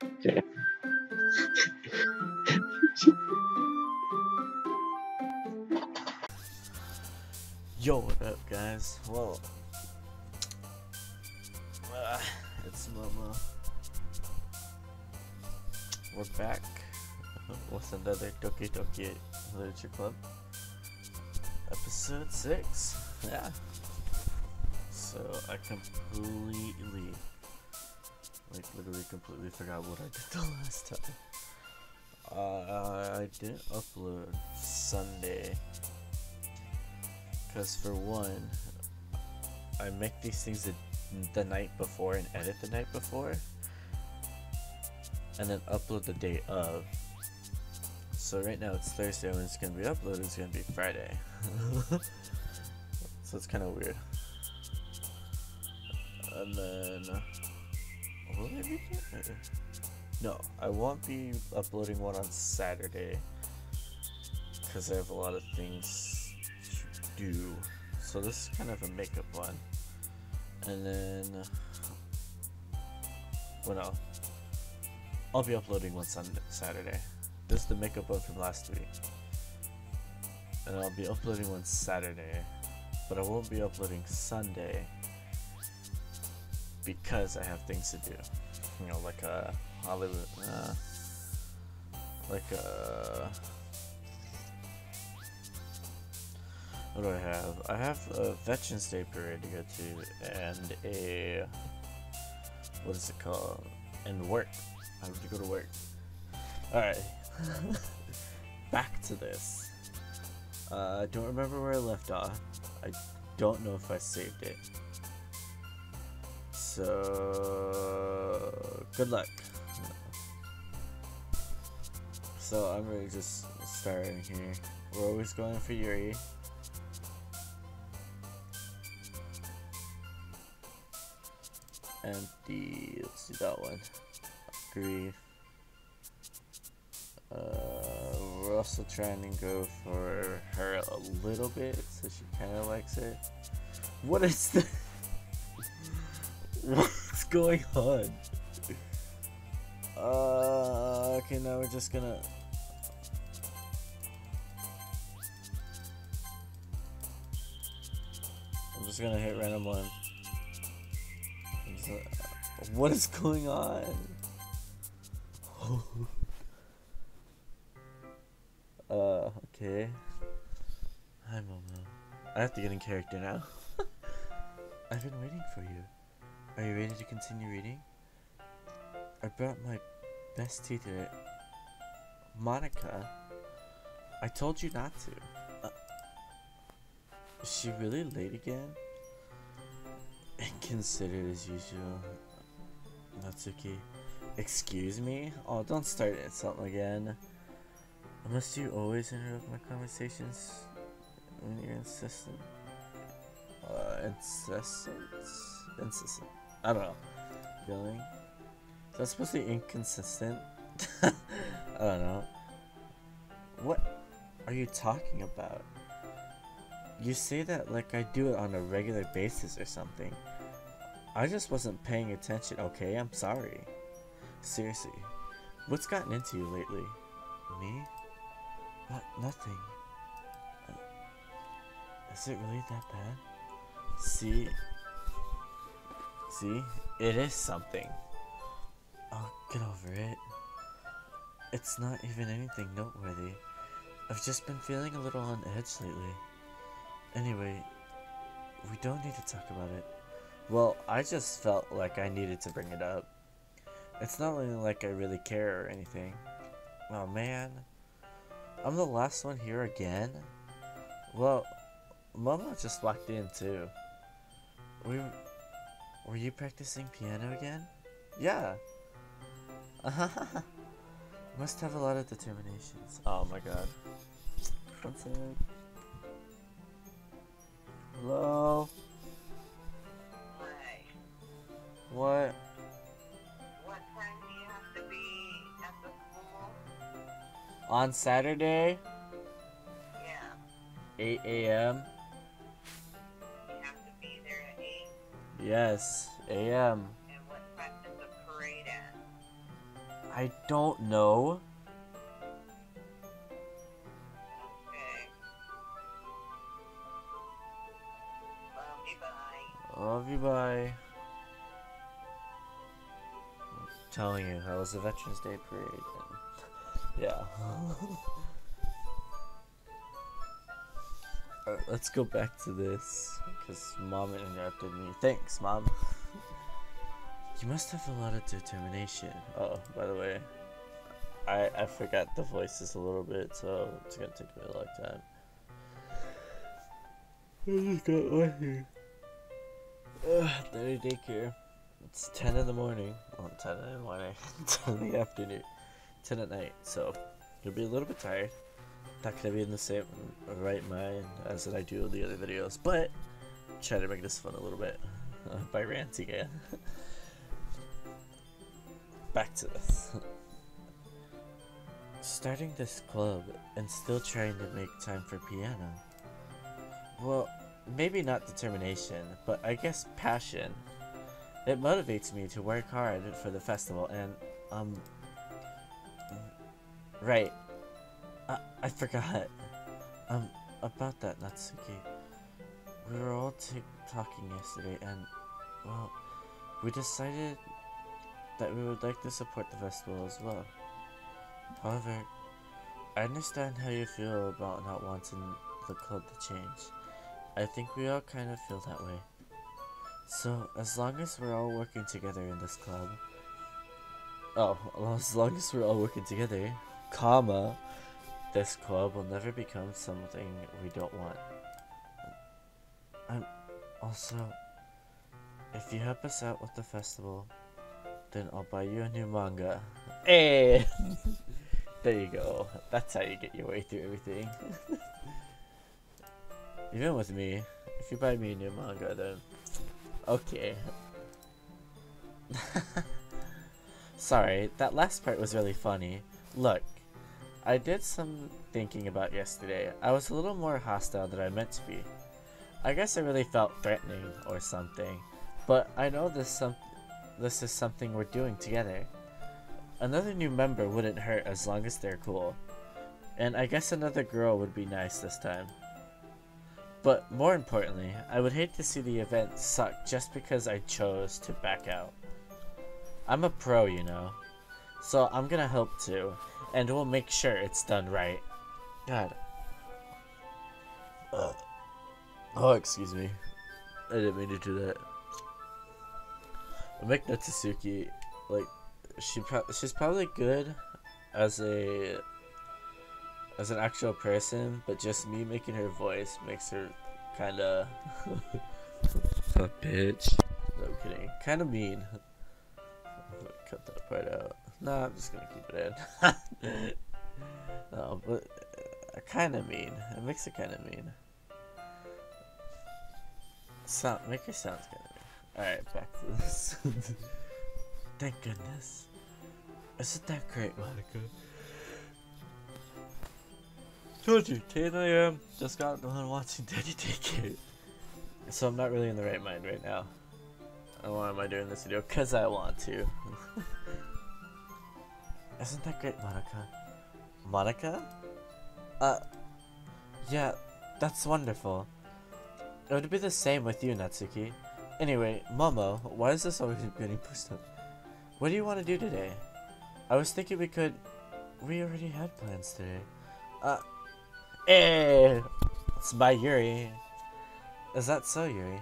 Okay. Yo, what up, guys? Well, uh, it's Momo. We're back with another Doki Literature Club, episode 6. Yeah. So I literally completely forgot what I did the last time. I didn't upload Sunday, because for one, I make these things the night before and edit the night before, and then upload the day of. So right now it's Thursday, when it's gonna be uploaded it's gonna be Friday. So it's kind of weird. And then will I be there? No, I won't be uploading one on Saturday because I have a lot of things to do. So this is kind of a makeup one. And then, well, no, I'll be uploading one Saturday. This is the makeup one from last week. And I'll be uploading one Saturday, but I won't be uploading Sunday because I have things to do. You know, like a Hollywood, what do I have? I have a Veterans Day parade to go to, and a, what is it called? And work. I have to go to work. Alright. Back to this. I don't remember where I left off. I don't know if I saved it. So, good luck. So I'm really just starting here. We're always going for Yuri. And let's do that one. Grief. We're also trying to go for her a little bit, so she kind of likes it. What is this? What's going on? Okay, now we're just gonna. I'm just gonna hit random one. What is going on? Okay. Hi, Momo. I have to get in character now. I've been waiting for you. Are you ready to continue reading? I brought my best teacher, Monica. I told you not to. Is she really late again? Inconsiderate as usual. Natsuki. Excuse me? Oh, don't start something again. Must you always interrupt my conversations when you're insistent? Insistent. I don't know. Feeling? Is that supposed to be inconsistent? I don't know. What are you talking about? You say that like I do it on a regular basis or something. I just wasn't paying attention, okay? I'm sorry. Seriously. What's gotten into you lately? Me? Nothing. Is it really that bad? See? It is something. Oh, get over it. It's not even anything noteworthy. I've just been feeling a little on edge lately. Anyway, we don't need to talk about it. Well, I just felt like I needed to bring it up. It's not really like I really care or anything. Oh man. I'm the last one here again? Well, Momo just walked in too. Were you practicing piano again? Yeah. Must have a lot of determinations. Oh my god. One sec. Hello? Hi. What? What time do you have to be at the school? On Saturday? Yeah. 8 a.m. You have to be there at 8. Yes, a.m. And what time is the parade at? I don't know. Okay. Bye. Love you, bye. I'm telling you, that was the Veterans Day parade. And yeah. Alright, let's go back to this, because Mom interrupted me. Thanks, Mom. You must have a lot of determination. Oh, by the way, I forgot the voices a little bit, so it's gonna take me a long time. I just got lucky. Daddy daycare. It's 10 in the morning. Well, 10 in the morning. 10 in the afternoon. 10 at night, so you'll be a little bit tired. Not gonna be in the same right mind as I do the other videos, but try to make this fun a little bit by ranting again. Back to this. Starting this club and still trying to make time for piano. Well, maybe not determination, but I guess passion. It motivates me to work hard for the festival and, right. I forgot. About that, Natsuki. We were all talking yesterday and, well, we decided that we would like to support the festival as well. However, I understand how you feel about not wanting the club to change. I think we all kind of feel that way. So, as long as we're all working together in this club, as long as we're all working together, comma, this club will never become something we don't want. Also, if you help us out with the festival, then I'll buy you a new manga. Hey! There you go. That's how you get your way through everything. Even with me, if you buy me a new manga, then okay. Sorry, that last part was really funny. Look, I did some thinking about yesterday. I was a little more hostile than I meant to be. I guess I really felt threatening or something, but I know this is something we're doing together. Another new member wouldn't hurt as long as they're cool. And I guess another girl would be nice this time. But more importantly, I would hate to see the event suck just because I chose to back out. I'm a pro, you know. So I'm gonna help too, and we'll make sure it's done right. God. Oh, excuse me. I didn't mean to do that. I make Natsuki, like, she's probably good as an actual person, but just me making her voice makes her kinda a bitch. No, I'm kidding. Kinda mean. Cut that part out. Nah, I'm just gonna keep it in. No, but kinda mean. It makes it kinda mean. Make her sound kinda mean. Alright, back to this. Thank goodness. Isn't that great, Monica? Told you, 10 a.m. Just got done watching Daddy Daycare. So I'm not really in the right mind right now. And why am I doing this video? Because I want to. Isn't that great, Monica? Monica? Yeah, that's wonderful. It would be the same with you, Natsuki. Anyway, Momo, why is this always getting pushed up? What do you want to do today? I was thinking we already had plans today. It's by Yuri. Is that so, Yuri?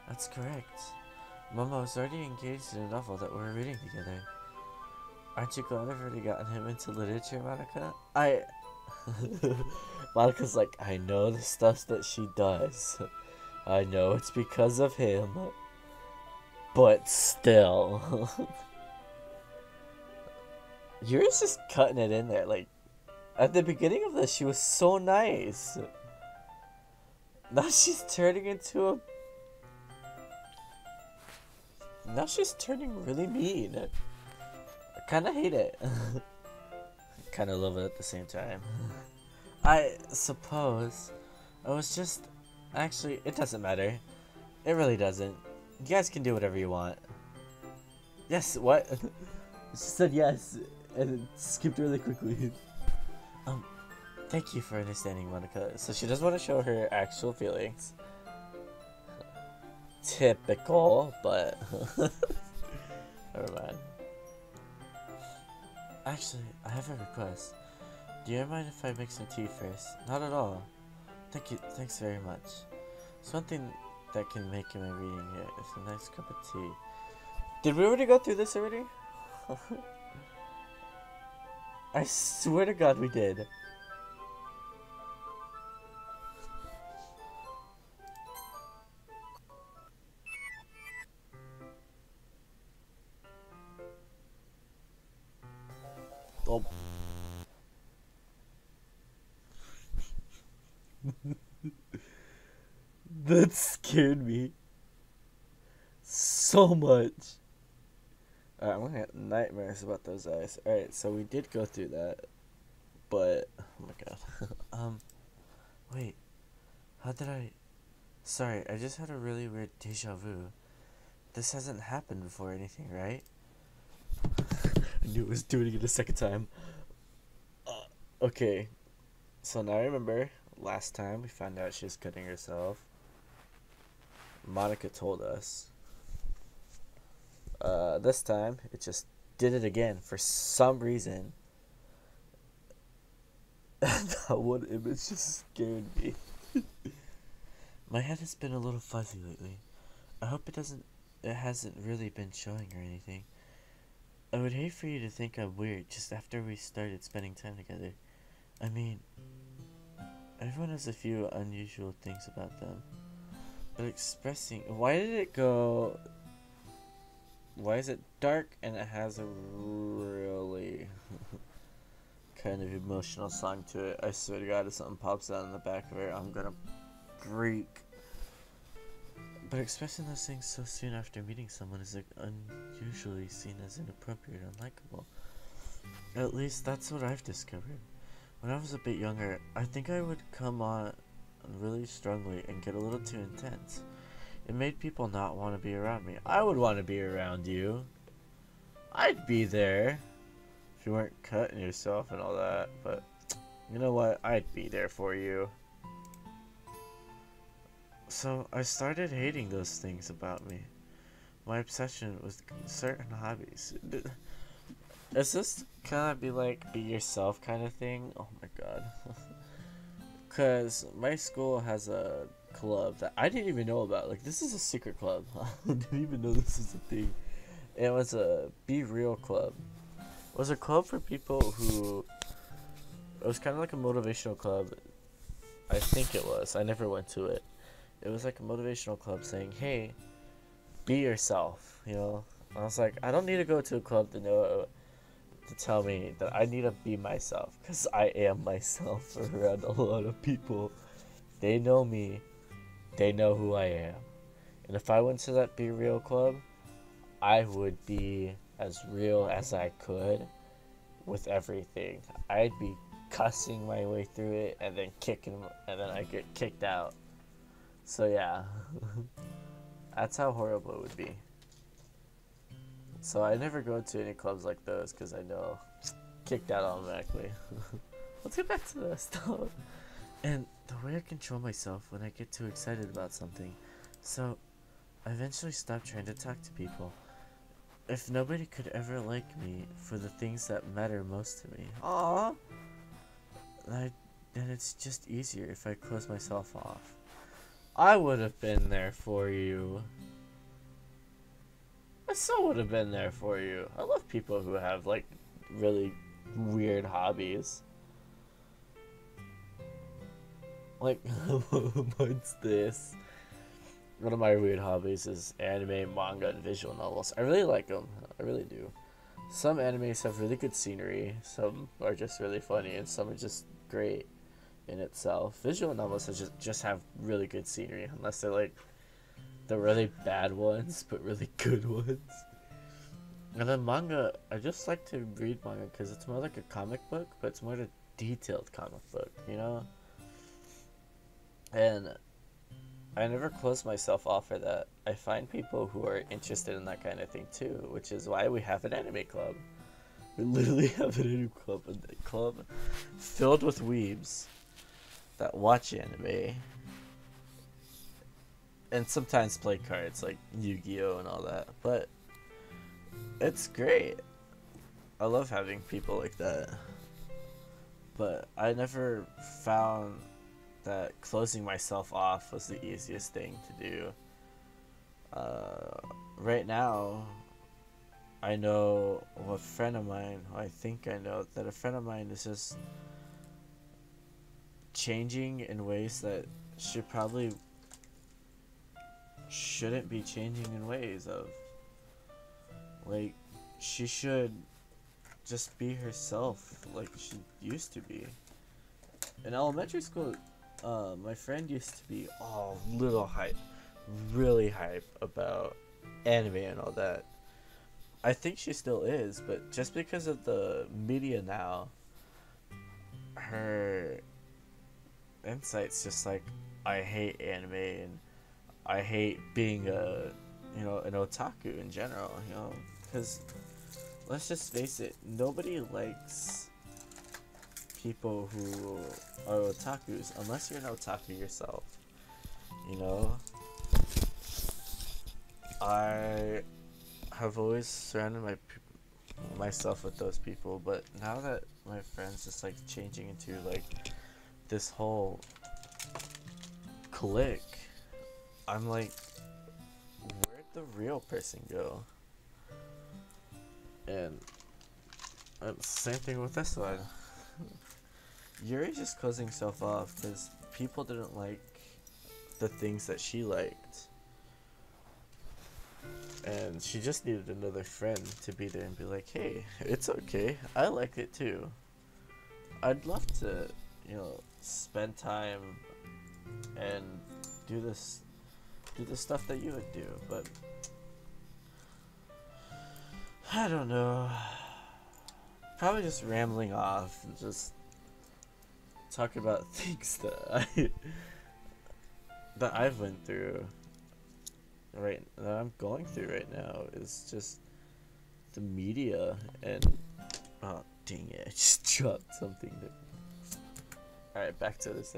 That's correct. Momo was already engaged in a novel that we're reading together. Aren't you glad I've already gotten him into literature, Monica? Monica's like, I know the stuff that she does. I know it's because of him. But still. Yuri's just cutting it in there. Like, at the beginning of this, she was so nice. Now she's turning into a... Now she's turning really mean. I kinda hate it. Kinda love it at the same time. I suppose I was just... Actually, it doesn't matter. It really doesn't. You guys can do whatever you want. Yes, what? She said yes. and it skipped really quickly. Thank you for understanding, Monica. So she doesn't want to show her actual feelings. Typical, but never mind. Actually, I have a request. Do you mind if I make some tea first? Not at all. Thank you. Thanks very much. Something that can make my reading here is a nice cup of tea. Did we already go through this already? I swear to God we did. Oh. That scared me so much. Alright, I'm gonna get nightmares about those eyes. Alright, so we did go through that, but oh my god. Wait, how did I? Sorry, I just had a really weird deja vu. This hasn't happened before or anything, right? I knew it was doing it a second time. Okay, so now I remember last time we found out she was cutting herself. Monica told us. This time it just did it again for some reason. That one image just scared me. My head has been a little fuzzy lately. I hope it hasn't really been showing or anything. I would hate for you to think I'm weird just after we started spending time together. I mean, everyone has a few unusual things about them. But expressing... Why did it go... Why is it dark and it has a really kind of emotional song to it? I swear to God, if something pops out in the back of it, I'm gonna freak. But expressing those things so soon after meeting someone is unusually seen as inappropriate and unlikable. At least that's what I've discovered. When I was a bit younger, I think I would come on really strongly and get a little too intense. It made people not want to be around me. I would want to be around you. I'd be there if you weren't cutting yourself and all that, but you know what? I'd be there for you. So I started hating those things about me. My obsession with certain hobbies. Is this kind of be like be yourself kind of thing? Oh my god. Because my school has a club that I didn't even know about. Like, this is a secret club. I didn't even know this is a thing. It was a Be Real club. It was a club for people who... It was kind of like a motivational club. I think it was. I never went to it. It was like a motivational club saying, hey, be yourself, you know? I was like, I don't need to go to a club to tell me that I need to be myself, because I am myself around a lot of people. They know me. They know who I am. And if I went to that Be Real club, I would be as real as I could with everything. I'd be cussing my way through it and then I get kicked out. So yeah, that's how horrible it would be. So I never go to any clubs like those because I know kicked out automatically. Let's get back to the stuff. And the way I control myself when I get too excited about something. So I eventually stopped trying to talk to people. If nobody could ever like me for the things that matter most to me, then it's just easier if I close myself off. I would have been there for you. I still would have been there for you. I love people who have like really weird hobbies. Like, what's this? One of my weird hobbies is anime, manga, and visual novels. I really like them. I really do. Some animes have really good scenery. Some are just really funny, and some are just great in itself. Visual novels just have really good scenery, unless they're like the really bad ones, but really good ones. And then manga, I just like to read manga because it's more like a comic book, but it's more a detailed comic book, you know? And I never close myself off for that. I find people who are interested in that kind of thing too, which is why we have an anime club. We literally have an anime club, a club filled with weebs that watch anime and sometimes play cards like Yu-Gi-Oh and all that. But it's great. I love having people like that. But I never found that closing myself off was the easiest thing to do. Right now, I know a friend of mine, I think I know that a friend of mine is just changing in ways that she probably shouldn't be changing in ways of. Like, she should just be herself like she used to be. In elementary school, my friend used to be all little hype, really hype about anime and all that. I think she still is, but just because of the media now, her insights just like, I hate anime and I hate being an otaku in general, because let's just face it, nobody likes people who are otakus unless you're an otaku yourself, you know? I have always surrounded myself with those people, but now that my friend's just like changing into like this whole clique, I'm like, where'd the real person go? And same thing with this one. Yuri's just closing herself off because people didn't like the things that she liked. And she just needed another friend to be there and be like, hey, it's okay. I like it too. I'd love to, spend time and do the stuff that you would do, but I don't know. Probably just rambling off and just talking about things that I've went through that I'm going through right now is just the media and oh dang it, I just dropped something alright, back to this.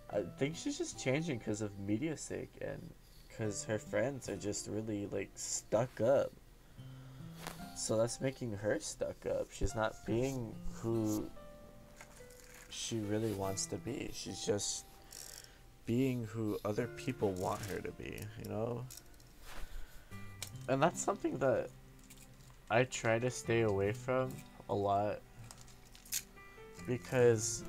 I think she's just changing because of media's sake and because her friends are just really like stuck up. So that's making her stuck up. She's not being who she really wants to be. She's just being who other people want her to be, And that's something that I try to stay away from a lot because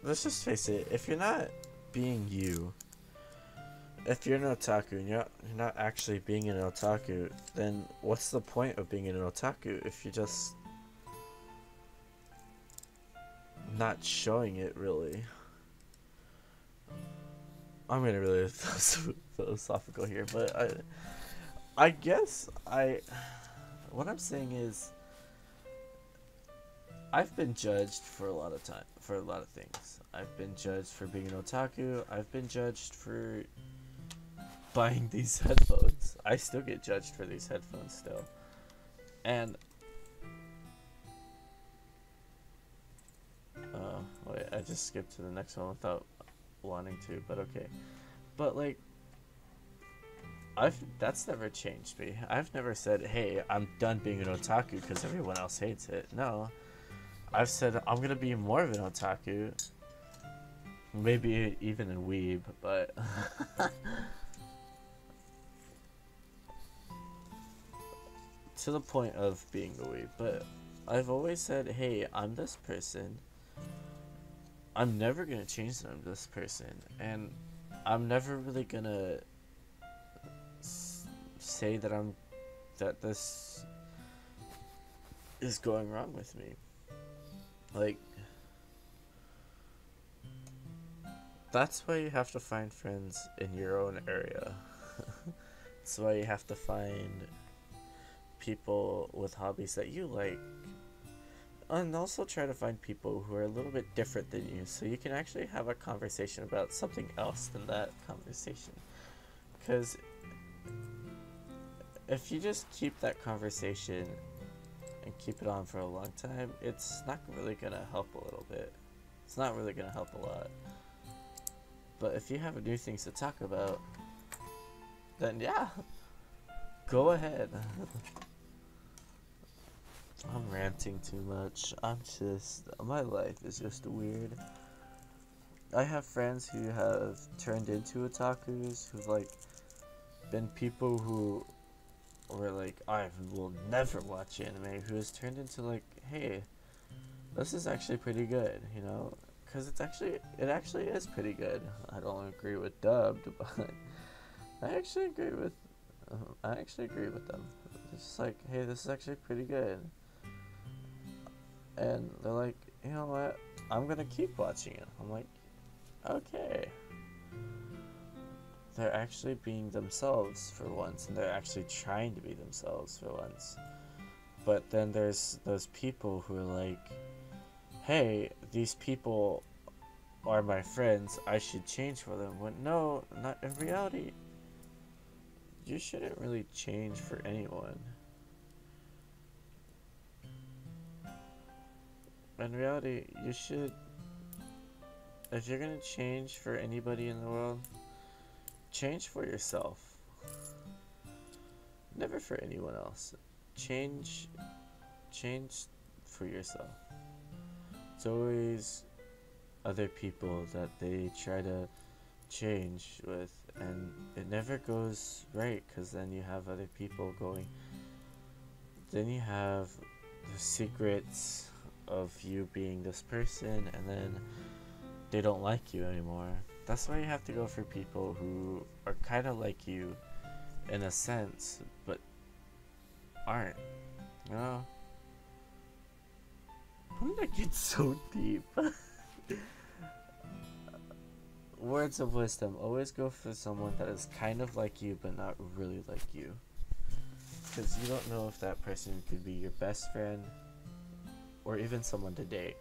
let's just face it, if you're not being you, if you're an otaku and you're not actually being an otaku, then what's the point of being an otaku if you're just not showing it, really? I'm getting really philosophical here, but I guess what I'm saying is I've been judged for a lot of things. I've been judged for being an otaku. I've been judged for buying these headphones. I still get judged for these headphones still. And wait, I just skipped to the next one without wanting to, but okay. But like that's never changed me. I've never said, hey, I'm done being an otaku because everyone else hates it. No. I've said I'm gonna be more of an otaku. Maybe even a weeb, but to the point of being a weeb. But I've always said, hey, I'm this person. I'm never gonna change that I'm this person, and I'm never really gonna say that this is going wrong with me. Like, that's why you have to find friends in your own area. That's why you have to find people with hobbies that you like, and also try to find people who are a little bit different than you, so you can actually have a conversation about something else than that conversation. Because if you just keep that conversation and keep it on for a long time, it's not really gonna help a little bit. It's not really gonna help a lot. But if you have new things to talk about, then yeah, go ahead. I'm ranting too much. My life is just weird. I have friends who have turned into otakus, who've like been people who were like, I will never watch anime, who has turned into like, hey, this is actually pretty good, you know? Because it actually is pretty good. I don't agree with dubbed, but I actually agree with them. It's just like, hey, this is actually pretty good. And they're like, you know what? I'm gonna keep watching it. I'm like, okay. They're actually being themselves for once, and they're actually trying to be themselves for once. But then there's those people who are like, hey, these people are my friends, I should change for them. When no, not in reality. You shouldn't really change for anyone. In reality, you should, if you're gonna change for anybody in the world, change for yourself. Never for anyone else. Change for yourself. It's always other people that they try to change with, and it never goes right, because then you have other people going, then you have the secrets of you being this person, and then they don't like you anymore. That's why you have to go for people who are kind of like you in a sense, but aren't. You know? Why did I get so deep? Words of wisdom. Always go for someone that is kind of like you, but not really like you. Because you don't know if that person could be your best friend, or even someone to date.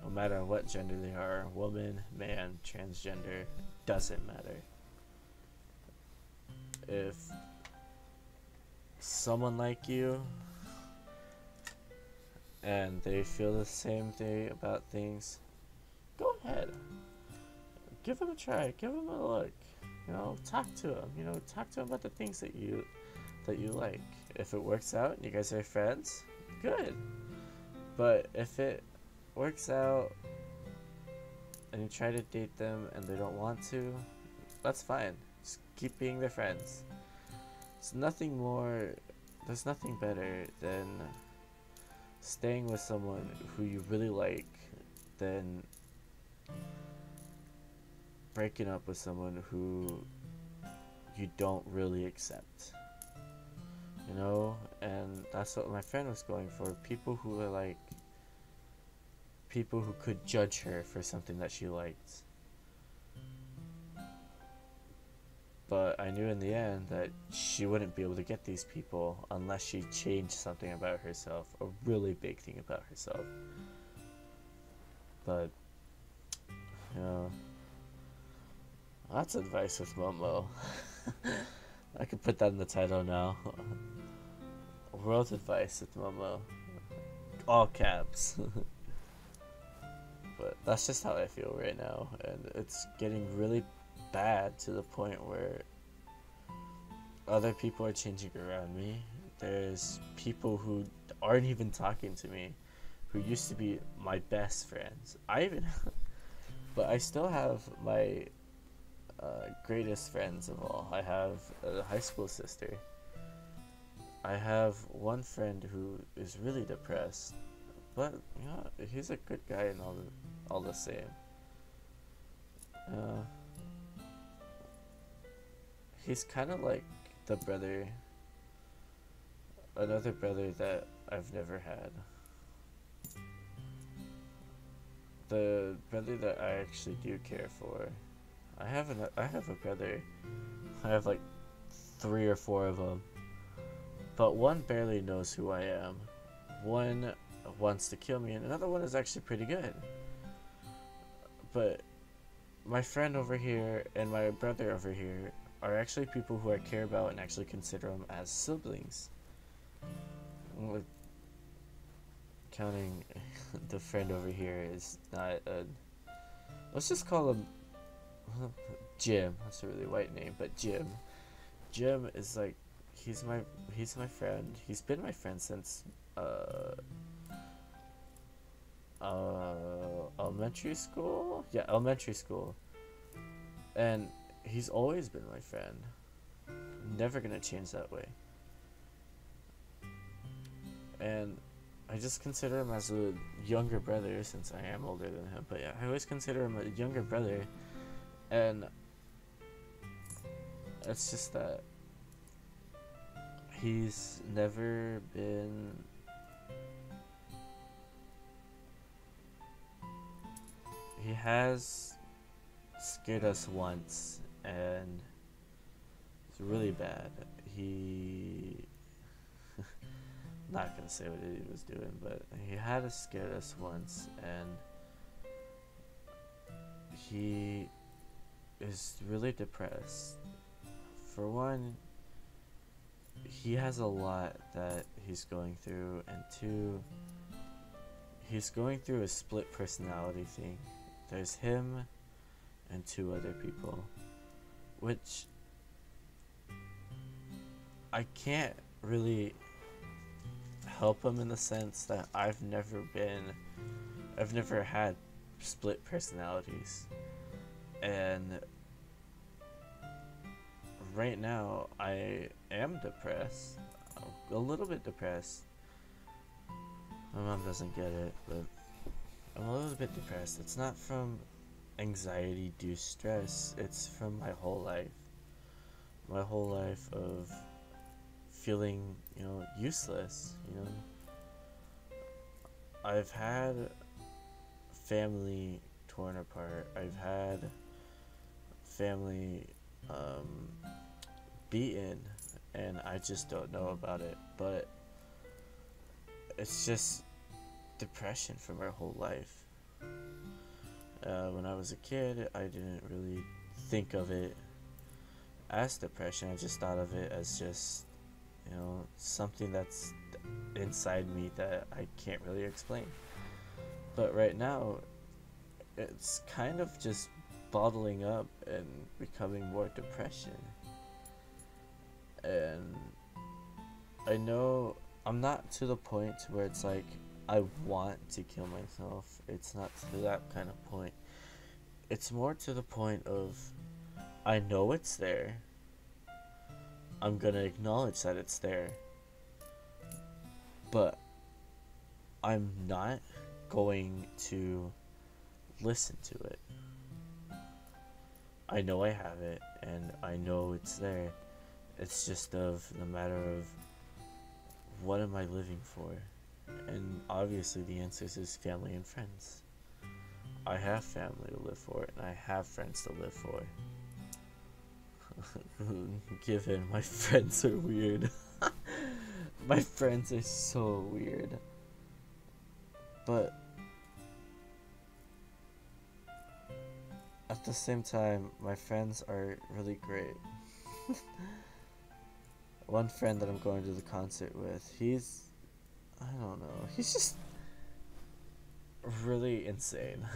No matter what gender they are, woman, man, transgender, doesn't matter. If someone like you and they feel the same way about things, go ahead. Give them a try, give them a look. You know, talk to them. You know, talk to them about the things that you like. If it works out and you guys are friends, good. But if it works out and you try to date them and they don't want to, that's fine. Just keep being their friends. There's nothing better than staying with someone who you really like than breaking up with someone who you don't really accept. You know? And that's what my friend was going for. People who are like, people who could judge her for something that she liked. But I knew in the end that she wouldn't be able to get these people unless she changed something about herself, a really big thing about herself. But, you know, that's advice with Momo. I could put that in the title now. World advice with Momo. All caps. But that's just how I feel right now, and it's getting really bad to the point where other people are changing around me. There's people who aren't even talking to me, who used to be my best friends. But I still have my greatest friends of all. I have a high school sister. I have one friend who is really depressed, but you know, he's a good guy and all the same. He's kind of like the brother, another brother that I've never had. The brother that I actually do care for. I have a brother. I have like 3 or 4 of them. But one barely knows who I am. One wants to kill me, and another one is actually pretty good. But my friend over here and my brother over here are actually people who I care about and actually consider them as siblings. counting the friend over here is not a. Let's just call him Jim. That's a really white name, but Jim. Jim is like he's my friend. He's been my friend since elementary school. Yeah, elementary school. And he's always been my friend. Never gonna change that way. And I just consider him as a younger brother since I am older than him. But yeah, I always consider him a younger brother. And it's just that he's never been he has scared us once, and it's really bad. He not gonna say what he was doing, but he had us scared us once, and he is really depressed. For one, he has a lot that he's going through, and two, he's going through a split personality thing. There's him and two other people, which I can't really help him in the sense that I've never had split personalities, and right now I am depressed, a little bit depressed. My mom doesn't get it, but I'm a little bit depressed. It's not from anxiety due stress, it's from my whole life of feeling, useless. I've had family torn apart. I've had family beaten, and I just don't know about it. But it's just depression for my whole life. When I was a kid, I didn't really think of it as depression. I just thought of it as just, something that's inside me that I can't really explain. But right now, it's kind of just bottling up and becoming more depression. And I know I'm not to the point where it's like I want to kill myself. It's not to that kind of point. It's more to the point of I know it's there. I'm gonna acknowledge that it's there. But I'm not going to listen to it. I know I have it, and I know it's there. It's just of the matter of what am I living for? And obviously the answer is family and friends. I have family to live for, and I have friends to live for. Given my friends are weird. My friends are so weird. But at the same time, my friends are really great. One friend that I'm going to the concert with, I don't know, he's just really insane.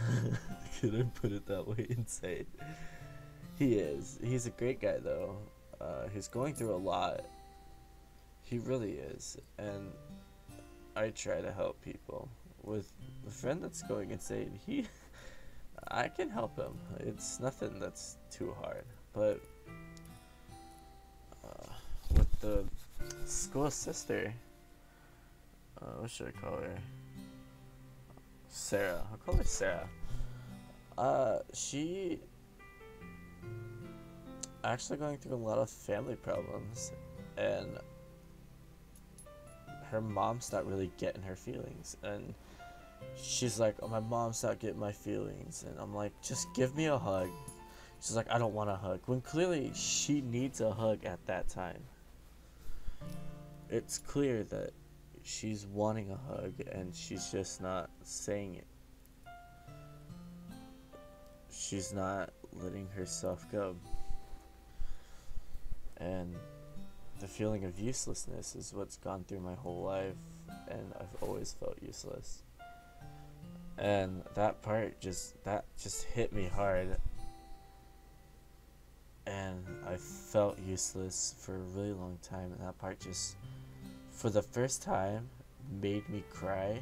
Could I put it that way? Insane. He is. He's a great guy though. He's going through a lot. He really is. And I try to help people. With the friend that's going insane, I can help him. It's nothing that's too hard. But with the school sister, what should I call her? Sarah. I'll call her Sarah. She actually going through a lot of family problems, and her mom's not really getting her feelings, and she's like, oh, my mom's not getting my feelings, and I'm like, just give me a hug. She's like, I don't want a hug, when clearly she needs a hug at that time. It's clear that she's wanting a hug, and she's just not saying it. She's not letting herself go. And the feeling of uselessness is what's gone through my whole life and I've always felt useless. And that part just hit me hard, and I felt useless for a really long time, and that part just, for the first time, made me cry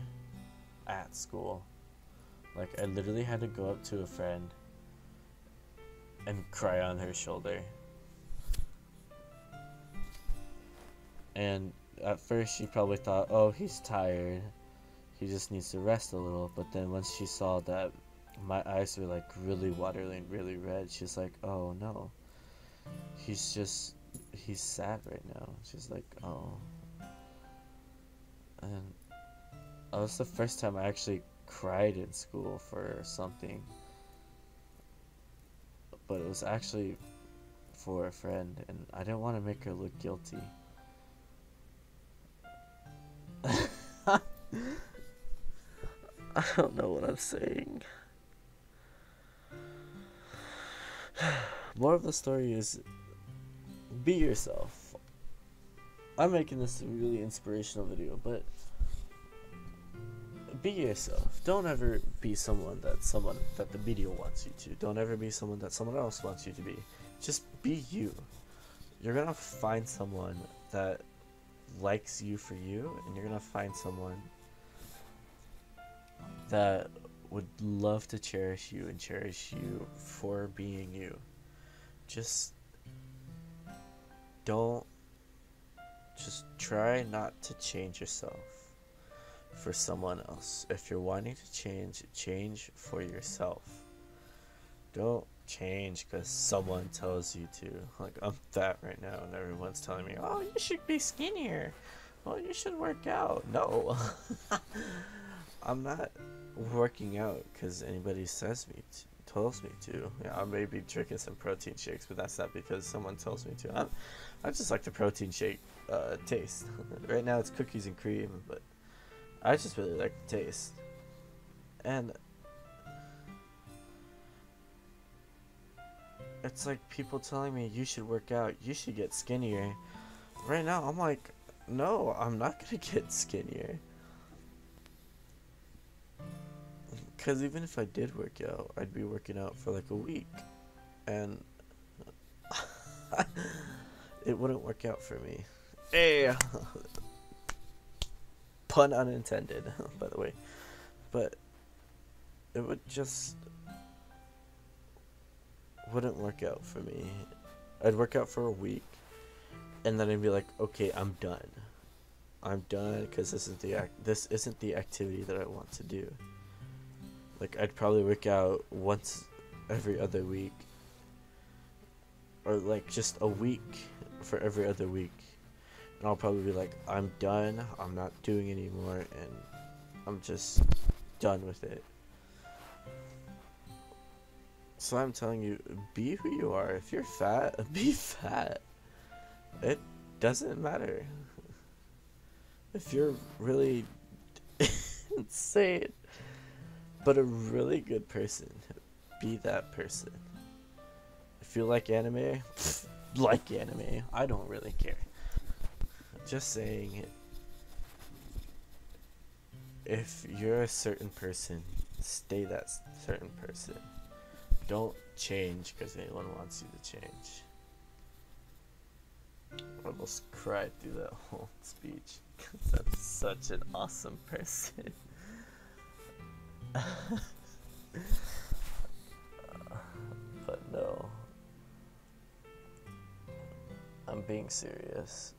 at school. Like, I literally had to go up to a friend and cry on her shoulder. And at first she probably thought, oh, he's tired, he just needs to rest a little. But then once she saw that my eyes were like really watery and really red, she's like, oh no, he's sad right now. She's like, oh. And that was the first time I actually cried in school for something, but it was actually for a friend, and I didn't want to make her look guilty. I don't know what I'm saying. More of the story is, be yourself. I'm making this a really inspirational video, but be yourself. Don't ever be someone that the media wants you to. Don't ever be someone that someone else wants you to be. Just be you. You're gonna find someone that likes you for you, and you're gonna find someone that would love to cherish you and cherish you for being you. Just try not to change yourself for someone else. If you're wanting to change for yourself. Don't change because someone tells you to. Like, I'm fat right now and everyone's telling me, oh, you should be skinnier, well, you should work out. No. I'm not working out because anybody tells me to. Yeah, I may be drinking some protein shakes, but that's not because someone tells me to. I just like the protein shake taste. Right now it's cookies and cream, but I just really like the taste. And it's like people telling me, you should work out, you should get skinnier. Right now I'm like, no, I'm not gonna get skinnier. Because even if I did work out, I'd be working out for like a week, and it wouldn't work out for me. Hey, pun unintended, by the way. But it wouldn't work out for me. I'd work out for a week, and then I'd be like, okay, I'm done. I'm done because this isn't the activity that I want to do. Like, I'd probably work out once every other week, or like just a week for every other week, and I'll probably be like, I'm done, I'm not doing anymore, and I'm just done with it. So I'm telling you, be who you are. If you're fat, be fat. It doesn't matter. If you're really insane but a really good person, be that person. If you like anime, like anime. I don't really care. Just saying, if you're a certain person, stay that certain person. Don't change because anyone wants you to change. I almost cried through that whole speech because I'm such an awesome person. But no, I'm being serious.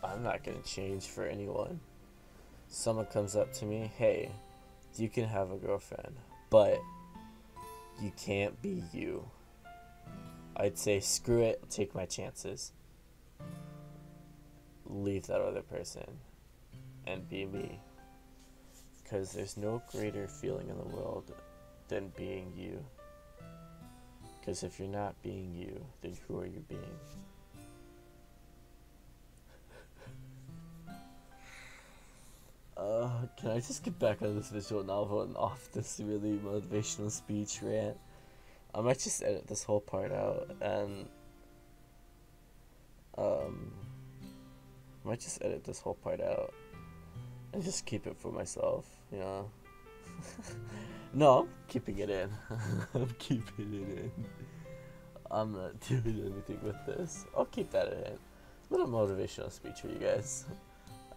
I'm not gonna change for anyone. Someone comes up to me, hey, you can have a girlfriend, but you can't be you. I'd say screw it, take my chances. Leave that other person and be me. Because there's no greater feeling in the world than being you. Because if you're not being you, then who are you being? Can I just get back on this visual novel and off this really motivational speech rant? I might just edit this whole part out, and I just keep it for myself, you know. No, I'm keeping it in. I'm keeping it in. I'm not doing anything with this. I'll keep that in. Little motivational speech for you guys.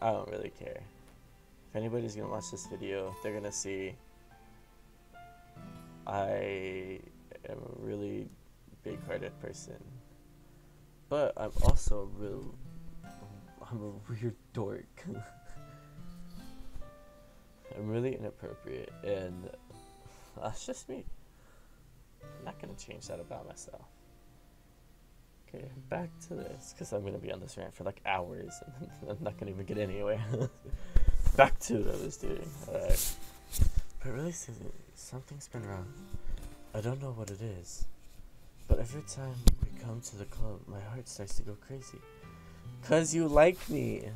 I don't really care. If anybody's gonna watch this video, they're gonna see I am a really big-hearted person. But I'm also I'm a weird dork. I'm really inappropriate, and that's just me. I'm not gonna change that about myself. Okay, back to this, because I'm gonna be on this rant for like hours, and I'm not gonna even get anywhere. Back to what I was doing. Alright. But really, something's been wrong. I don't know what it is, but every time we come to the club, my heart starts to go crazy. 'Cause you like me.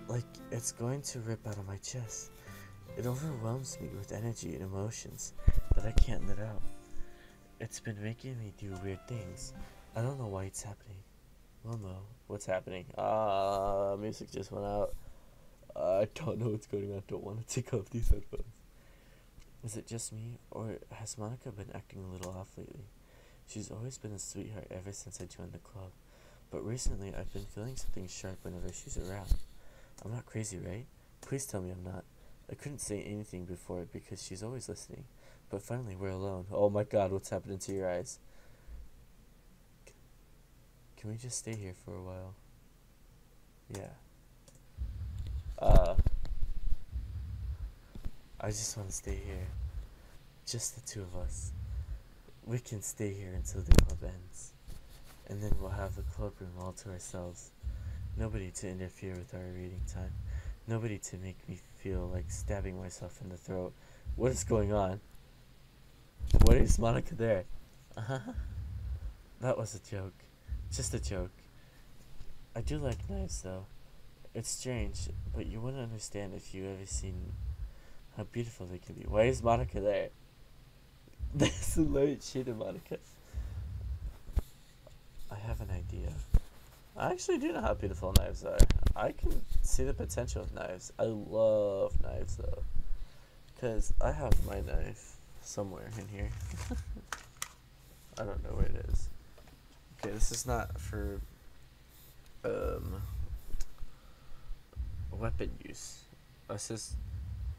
Like, it's going to rip out of my chest. It overwhelms me with energy and emotions that I can't let out. It's been making me do weird things. I don't know why it's happening. Momo, what's happening? Music just went out. I don't know what's going on. I don't want to take off these headphones. Is it just me, or has Monica been acting a little off lately? She's always been a sweetheart ever since I joined the club, but recently I've been feeling something sharp whenever she's around. I'm not crazy, right? Please tell me I'm not. I couldn't say anything before because she's always listening, but finally we're alone. Oh my god, what's happening to your eyes? Can we just stay here for a while? Yeah. I just want to stay here. Just the two of us. We can stay here until the club ends. And then we'll have the club room all to ourselves. Nobody to interfere with our reading time. Nobody to make me feel like stabbing myself in the throat. What is going on? Why is Monica there? That was a joke. Just a joke. I do like knives though. It's strange, but you wouldn't understand if you ever seen how beautiful they can be. Why is Monica there? There's a light shade of Monica. I have an idea. I actually do know how beautiful knives are. I can see the potential of knives. I love knives though. Because I have my knife somewhere in here. I don't know where it is. Okay, this is not for weapon use. This is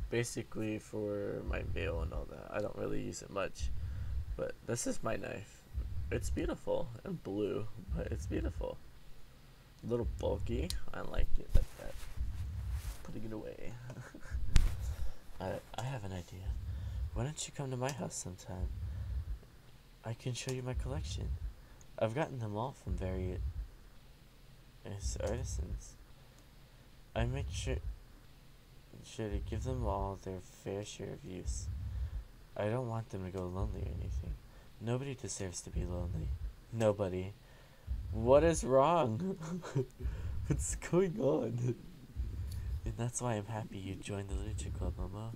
basically for my mail and all that. I don't really use it much. But this is my knife. It's beautiful and blue, but it's beautiful. A little bulky. I like it like that. Putting it away. I have an idea. Why don't you come to my house sometime? I can show you my collection. I've gotten them all from various artisans. I make sure to give them all their fair share of use. I don't want them to go lonely or anything. Nobody deserves to be lonely. Nobody. What is wrong? What's going on? And that's why I'm happy you joined the literature club, Momo.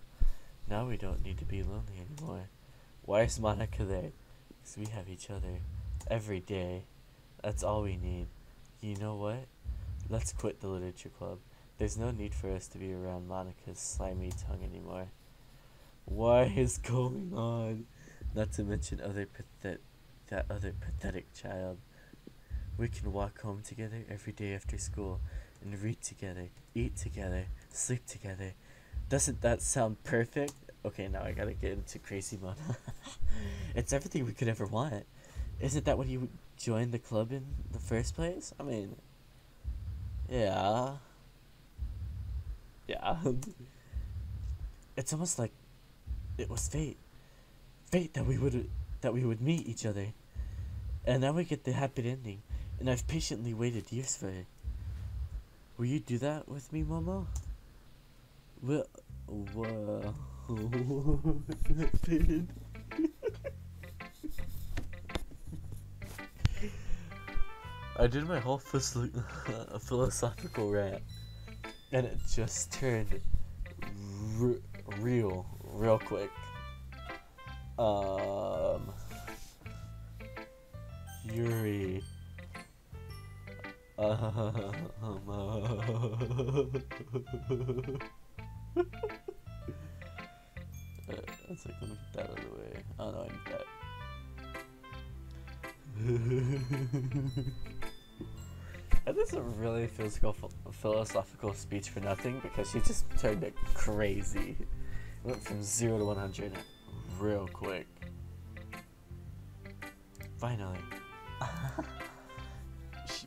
Now we don't need to be lonely anymore. Why is Monica there? Because we have each other. Every day. That's all we need. You know what? Let's quit the literature club. There's no need for us to be around Monica's slimy tongue anymore. What is going on? Not to mention that other pathetic child. We can walk home together every day after school and read together, eat together, sleep together. Doesn't that sound perfect? Okay, now I gotta get into crazy mode. It's everything we could ever want. Isn't that when you joined the club in the first place? I mean, yeah. Yeah. It's almost like it was fate. Fate that we would meet each other. And now we get the happy ending. And I've patiently waited years for it. Will you do that with me, Momo? Well, what happened? I did my whole philosophical rant, and it just turned real quick. Yuri, It's like, let me get that out of the way. Oh no, I need that. And this is a really philosophical speech for nothing because she just turned it crazy. It went from 0 to 100 real quick. Finally.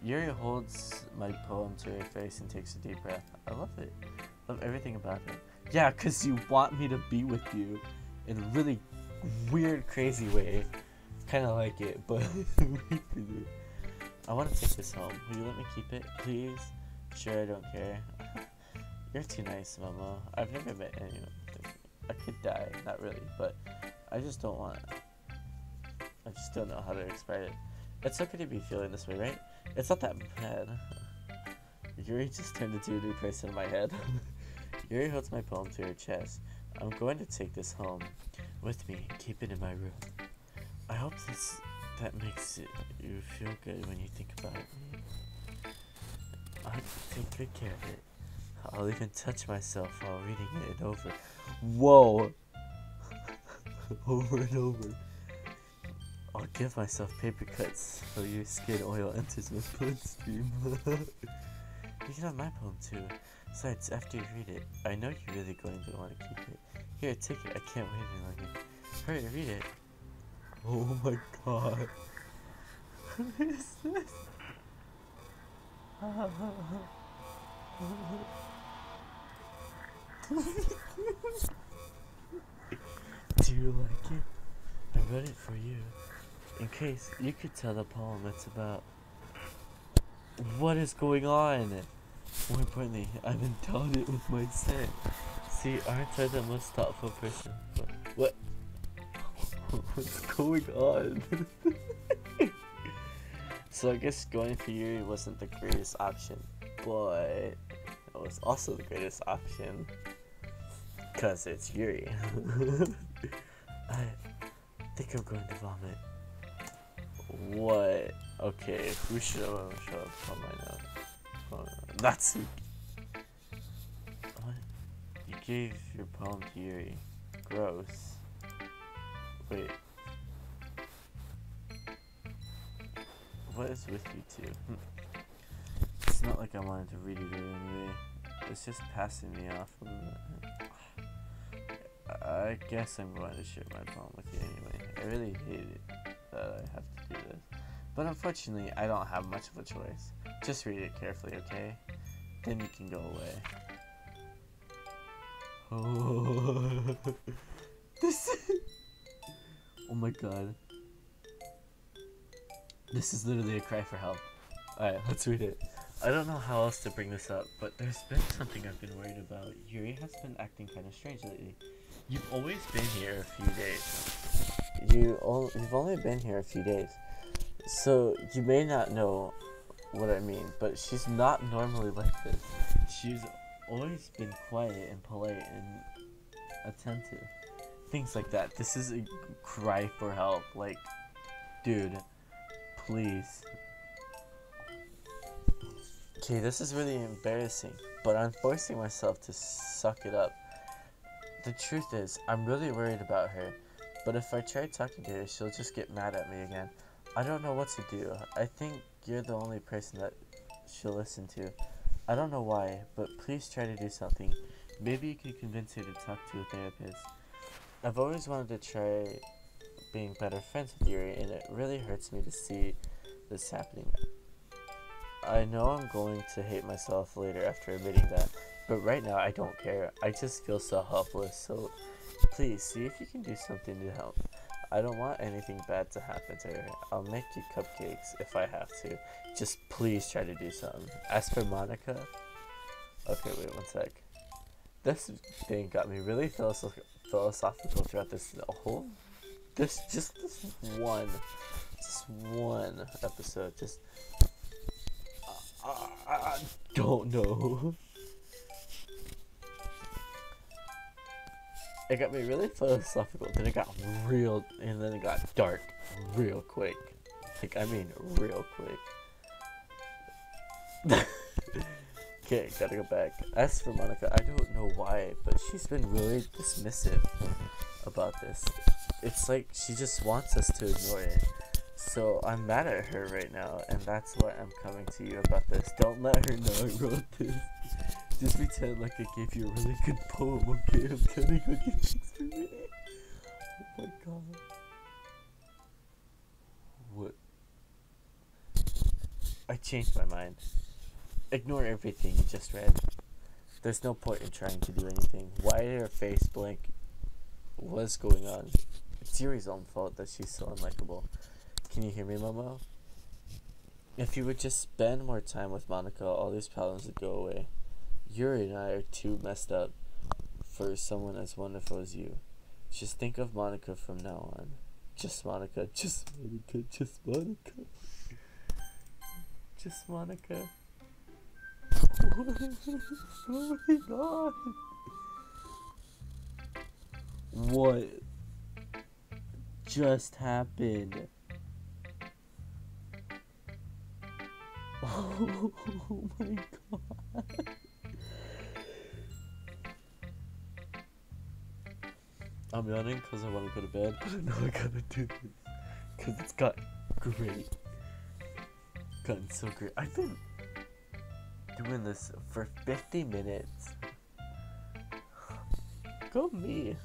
Yuri holds my poem to her face and takes a deep breath. I love it. Love everything about it. Yeah, because you want me to be with you in a really weird, crazy way. Kind of like it, but I want to take this home. Will you let me keep it, please? Sure, I don't care. You're too nice, Momo. I've never met anyone. I could die, not really, but I just don't want it. I just don't know how to express it. It's okay to be feeling this way, right? It's not that bad. Yuri just turned into a new person in my head. Yuri holds my poem to her chest. I'm going to take this home with me and keep it in my room. I hope that makes you feel good when you think about me. I take good care of it. I'll even touch myself while reading it over. Whoa! Over and over. I'll give myself paper cuts so your skin oil enters my bloodstream. You can have my poem too. Besides, after you read it, I know you're really going to want to keep it. Here, take it. I can't wait any longer. Hurry, read it. Oh my god. What is this? Do you like it? I wrote it for you. In case you could tell the poem it's about. What is going on? More importantly, I've endowed it with my scent. See, aren't I the most thoughtful person? What? What's going on? So I guess going for Yuri wasn't the greatest option, but it was also the greatest option. Cause it's Yuri. I think I'm going to vomit. What? Okay, who should have shut up on my note? That's it. What? You gave your poem to Yuri. Gross. Wait. What is with you two? It's not like I wanted to read it anyway. It's just passing me off. I guess I'm going to share my poem with you anyway. I really hate it that I have to do this. But unfortunately, I don't have much of a choice. Just read it carefully, okay? Then you can go away. Oh, this is... Oh my god. This is literally a cry for help. Alright, let's read it. I don't know how else to bring this up, but there's been something I've been worried about. Yuri has been acting kind of strange lately. You've always been here a few days. You've only been here a few days. So you may not know what I mean, but she's not normally like this. She's always been quiet and polite and attentive. Things like that. This is a cry for help. Like, dude, please. Okay, this is really embarrassing, but I'm forcing myself to suck it up. The truth is, I'm really worried about her, but if I try talking to her, she'll just get mad at me again. I don't know what to do. I think you're the only person that she'll listen to. I don't know why, but please try to do something. Maybe you can convince her to talk to a therapist. I've always wanted to try being better friends with Yuri, and it really hurts me to see this happening. I know I'm going to hate myself later after admitting that, but right now I don't care. I just feel so helpless, so please see if you can do something to help. I don't want anything bad to happen to her. I'll make you cupcakes if I have to. Just please try to do something. As for Monica... Okay, wait one sec. This thing got me really philosophical throughout this whole... This one episode. Just... I don't know. It got me really philosophical, then it got real, and then it got dark real quick. Like, I mean real quick. Okay, gotta go back. As for Monica, I don't know why, but she's been really dismissive about this. It's like she just wants us to ignore it. So I'm mad at her right now, and that's why I'm coming to you about this. Don't let her know I wrote this. Just pretend like I gave you a really good poem, okay? I'm gonna go get things for me. Oh my god. What? I changed my mind. Ignore everything you just read. There's no point in trying to do anything. Why did her face blank? What's going on? It's Yuri's own fault that she's so unlikable. Can you hear me, Momo? If you would just spend more time with Monica, all these problems would go away. Yuri and I are too messed up for someone as wonderful as you. Just think of Monica from now on. Just Monica, just Monica, just Monica. Just Monica. What is going on? What just happened? Oh my god. I'm yawning because I want to go to bed, but I know I gotta do this because it's gotten great. Gotten so great. I've been doing this for 50 minutes. Go me.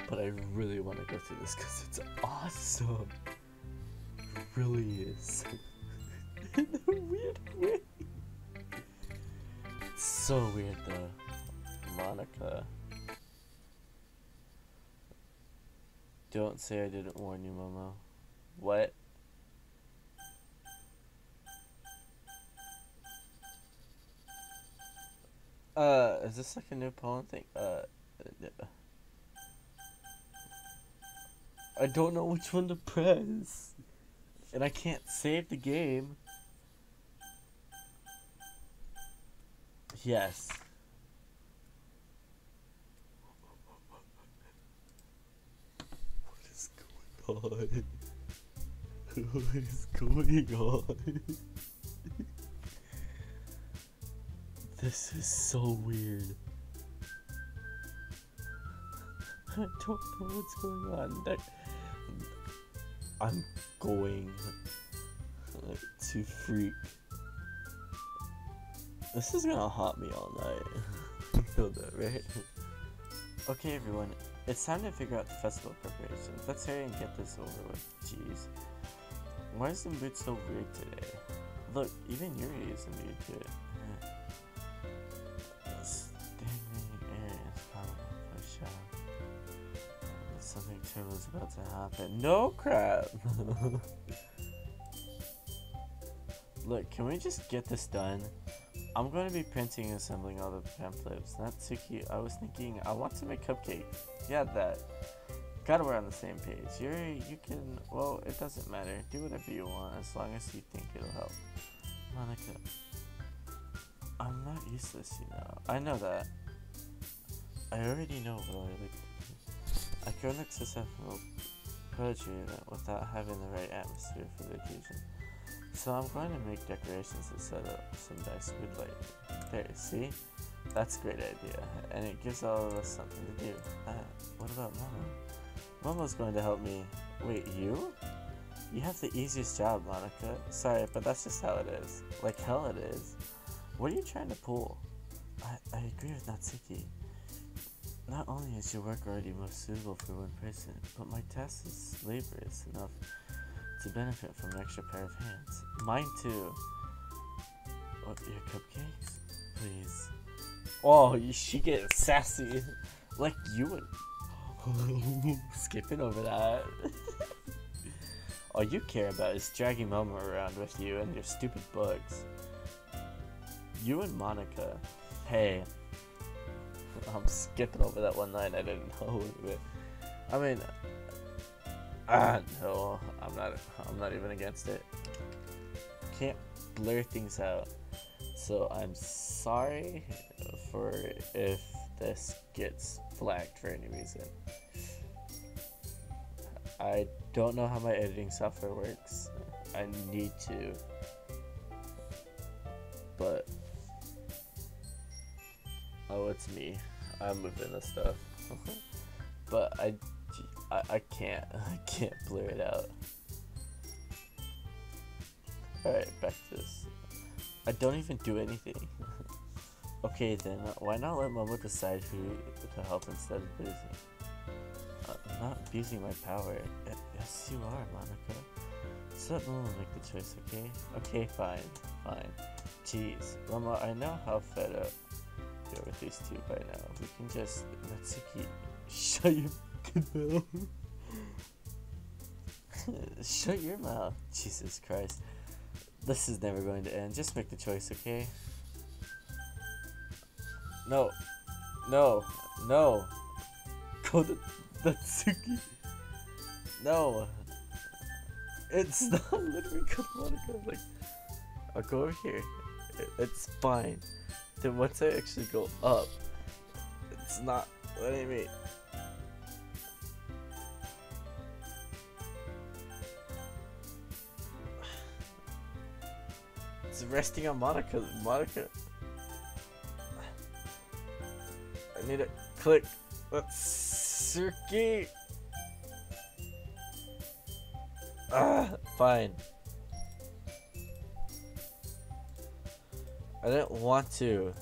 But I really want to go through this because it's awesome. It really is. In a weird way. It's so weird though. Monica. Don't say I didn't warn you, Momo. What? Is this like a new poem thing? I don't know which one to press. And I can't save the game. Yes. What is going on? What is going on? This is so weird. I don't know what's going on. I'm going to freak. This is gonna haunt me all night. You know that, right? Okay, everyone. It's time to figure out the festival preparations. Let's hurry and get this over with. Jeez. Why is the mood so weird today? Look, even Yuri is in the mood to it. Something terrible is about to happen. No crap! Look, can we just get this done? I'm going to be printing and assembling all the pamphlets. Natsuki, I was thinking, I want to make cupcakes. Yeah, that. Glad we're on the same page. Yuri, you can, well, it doesn't matter. Do whatever you want, as long as you think it'll help. Monica, I'm not useless, you know. I know that. I already know what I like. I couldn't successful poetry event without having the right atmosphere for the occasion. So I'm going to make decorations and set up some nice mood lighting. There, see? That's a great idea. And it gives all of us something to do. What about Momo? Momo's going to help me. Wait, you? You have the easiest job, Monica. Sorry, but that's just how it is. Like hell it is. What are you trying to pull? I agree with Natsuki. Not only is your work already most suitable for one person, but my task is laborious enough to benefit from an extra pair of hands. Mine too. What, your cupcakes? Please. Oh, she gets sassy. Like you would. Skipping over that. All you care about is dragging Momo around with you and your stupid bugs. You and Monica. Hey. I'm skipping over that one line I didn't know. I mean, no, I'm not even against it. Can't blur things out. So I'm sorry for if this gets flagged for any reason. I don't know how my editing software works. I need to but oh, it's me. I'm moving the stuff. But I can't. I can't blur it out. Alright, back to this. I don't even do anything. Okay then, why not let Momo decide who to help instead of abusing? I'm not abusing my power. Yes, you are, Monica. Just let Momo make the choice, okay? Okay, fine. Jeez, Momo, I know how fed up you're with these two by now. We can just... Natsuki, shut your fucking mouth. Shut your mouth. Jesus Christ. This is never going to end. Just make the choice, okay? No. Go to Natsuki. No. It's not literally good, Monica. Like, I'll go over here. It's fine. Then once I actually go up, it's not letting me. It's resting on Monica. I need to click. Natsuki. Fine. I didn't want to.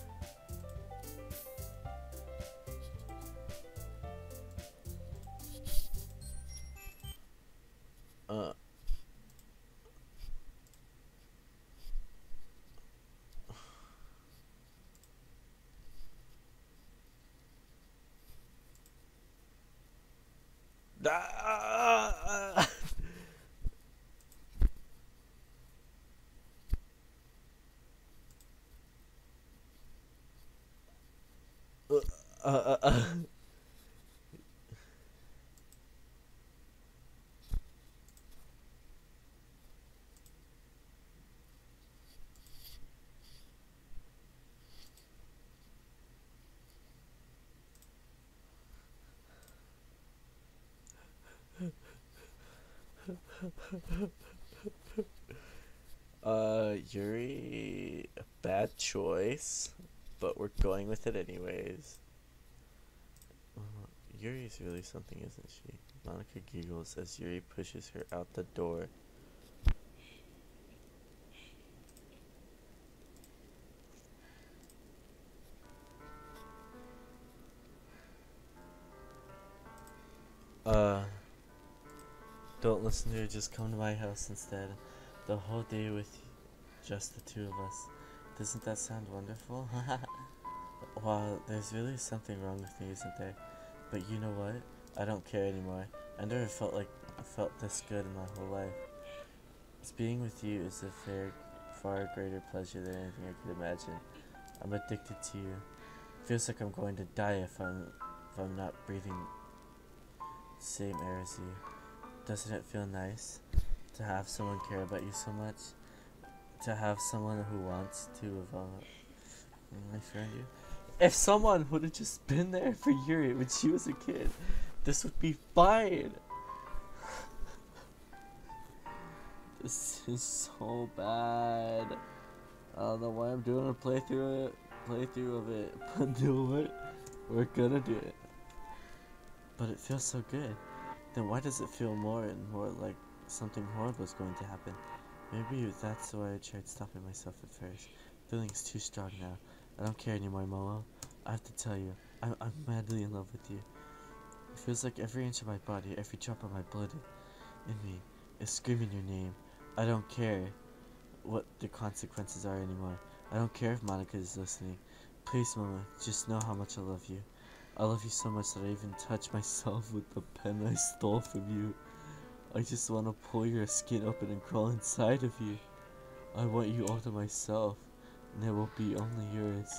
Yuri, a bad choice, but we're going with it anyways. Yuri's really something, isn't she? Monica giggles as Yuri pushes her out the door. Don't listen to her, just come to my house instead. The whole day with just the two of us. Doesn't that sound wonderful? Wow, there's really something wrong with me, isn't there? But you know what? I don't care anymore. I never felt this good in my whole life. Being with you is a far greater pleasure than anything I could imagine. I'm addicted to you. Feels like I'm going to die if I'm not breathing the same air as you. Doesn't it feel nice to have someone care about you so much? To have someone who wants to my friend you? If someone would have just been there for Yuri when she was a kid, this would be fine. This is so bad. I don't know why I'm doing a playthrough of it, but you know what? We're gonna do it. But it feels so good. Then why does it feel more and more like something horrible is going to happen? Maybe that's why I tried stopping myself at first. Feeling's too strong now. I don't care anymore, Momo. I have to tell you, I'm madly in love with you. It feels like every inch of my body, every drop of my blood in me is screaming your name. I don't care what the consequences are anymore. I don't care if Monica is listening. Please, Momo, just know how much I love you. I love you so much that I even touch myself with the pen I stole from you. I just want to pull your skin open and crawl inside of you. I want you all to myself, and it will be only yours.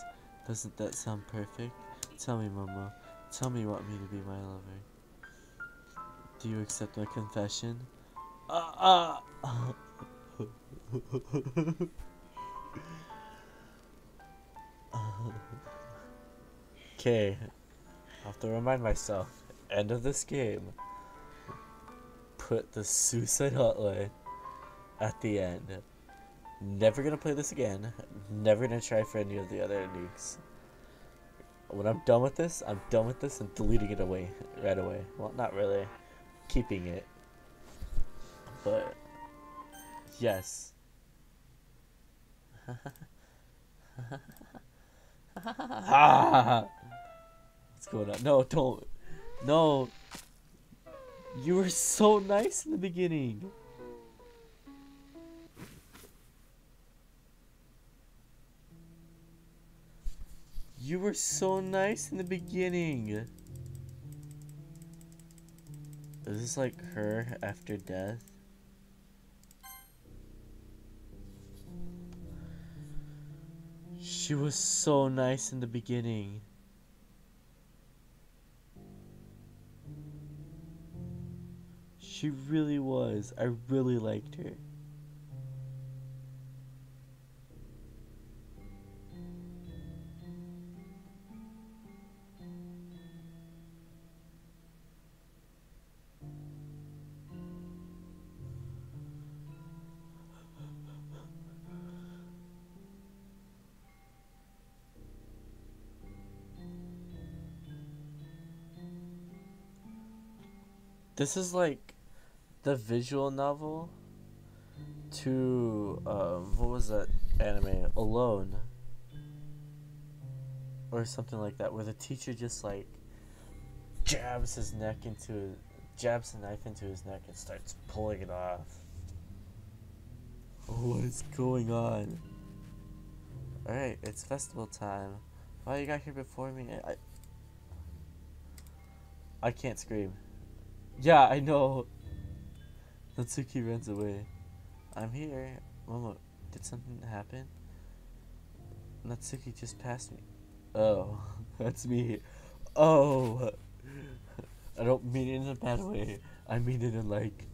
Doesn't that sound perfect? Tell me, Momo. Tell me you want me to be my lover. Do you accept my confession? Okay. I have to remind myself. End of this game. Put the suicide hotline at the end. Never gonna play this again. Never gonna try for any of the other endings. When I'm done with this, I'm done with this and deleting it away right away. Well, not really. Keeping it. But, yes. What's going on? No, don't. No. You were so nice in the beginning. You were so nice in the beginning. Is this like her after death? She was so nice in the beginning. She really was. I really liked her. This is like the visual novel to what was that anime? Alone. Or something like that, where the teacher just like jabs a knife into his neck and starts pulling it off. What is going on? Alright, it's festival time. Oh, you got here before me. I can't scream. Yeah, I know. Natsuki runs away. I'm here. Momo, did something happen? Natsuki just passed me. Oh, that's me. Oh, I don't mean it in a bad way. I mean it in like,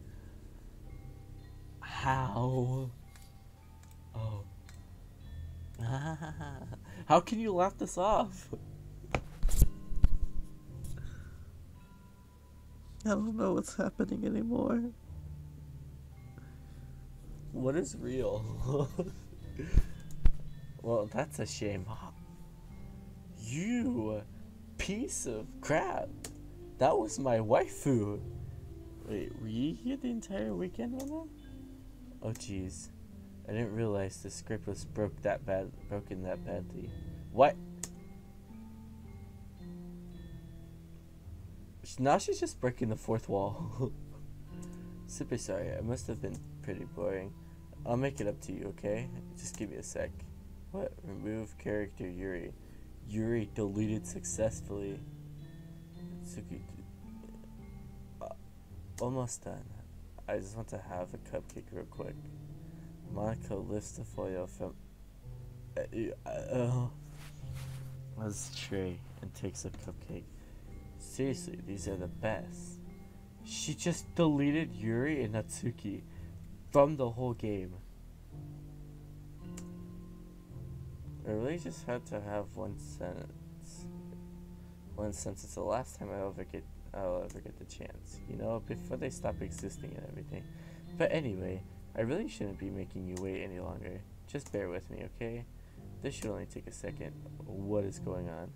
how? Oh. How can you laugh this off? I don't know what's happening anymore. What is real? Well, that's a shame. You piece of crap. That was my waifu. Wait, were you here the entire weekend, Momo? Oh, jeez. I didn't realize the script was broken that badly. What? Now she's just breaking the fourth wall. Super sorry, I must have been pretty boring. I'll make it up to you, okay? Just give me a sec. What? Remove character Yuri. Yuri deleted successfully. Almost done. I just want to have a cupcake real quick. Monica lifts the foil from this tray and takes a cupcake. Seriously, these are the best. She just deleted Yuri and Natsuki from the whole game. I really just had to have one sentence. It's the last time I'll ever get the chance, you know, before they stop existing and everything. But anyway, I really shouldn't be making you wait any longer. Just bear with me, okay? This should only take a second. What is going on?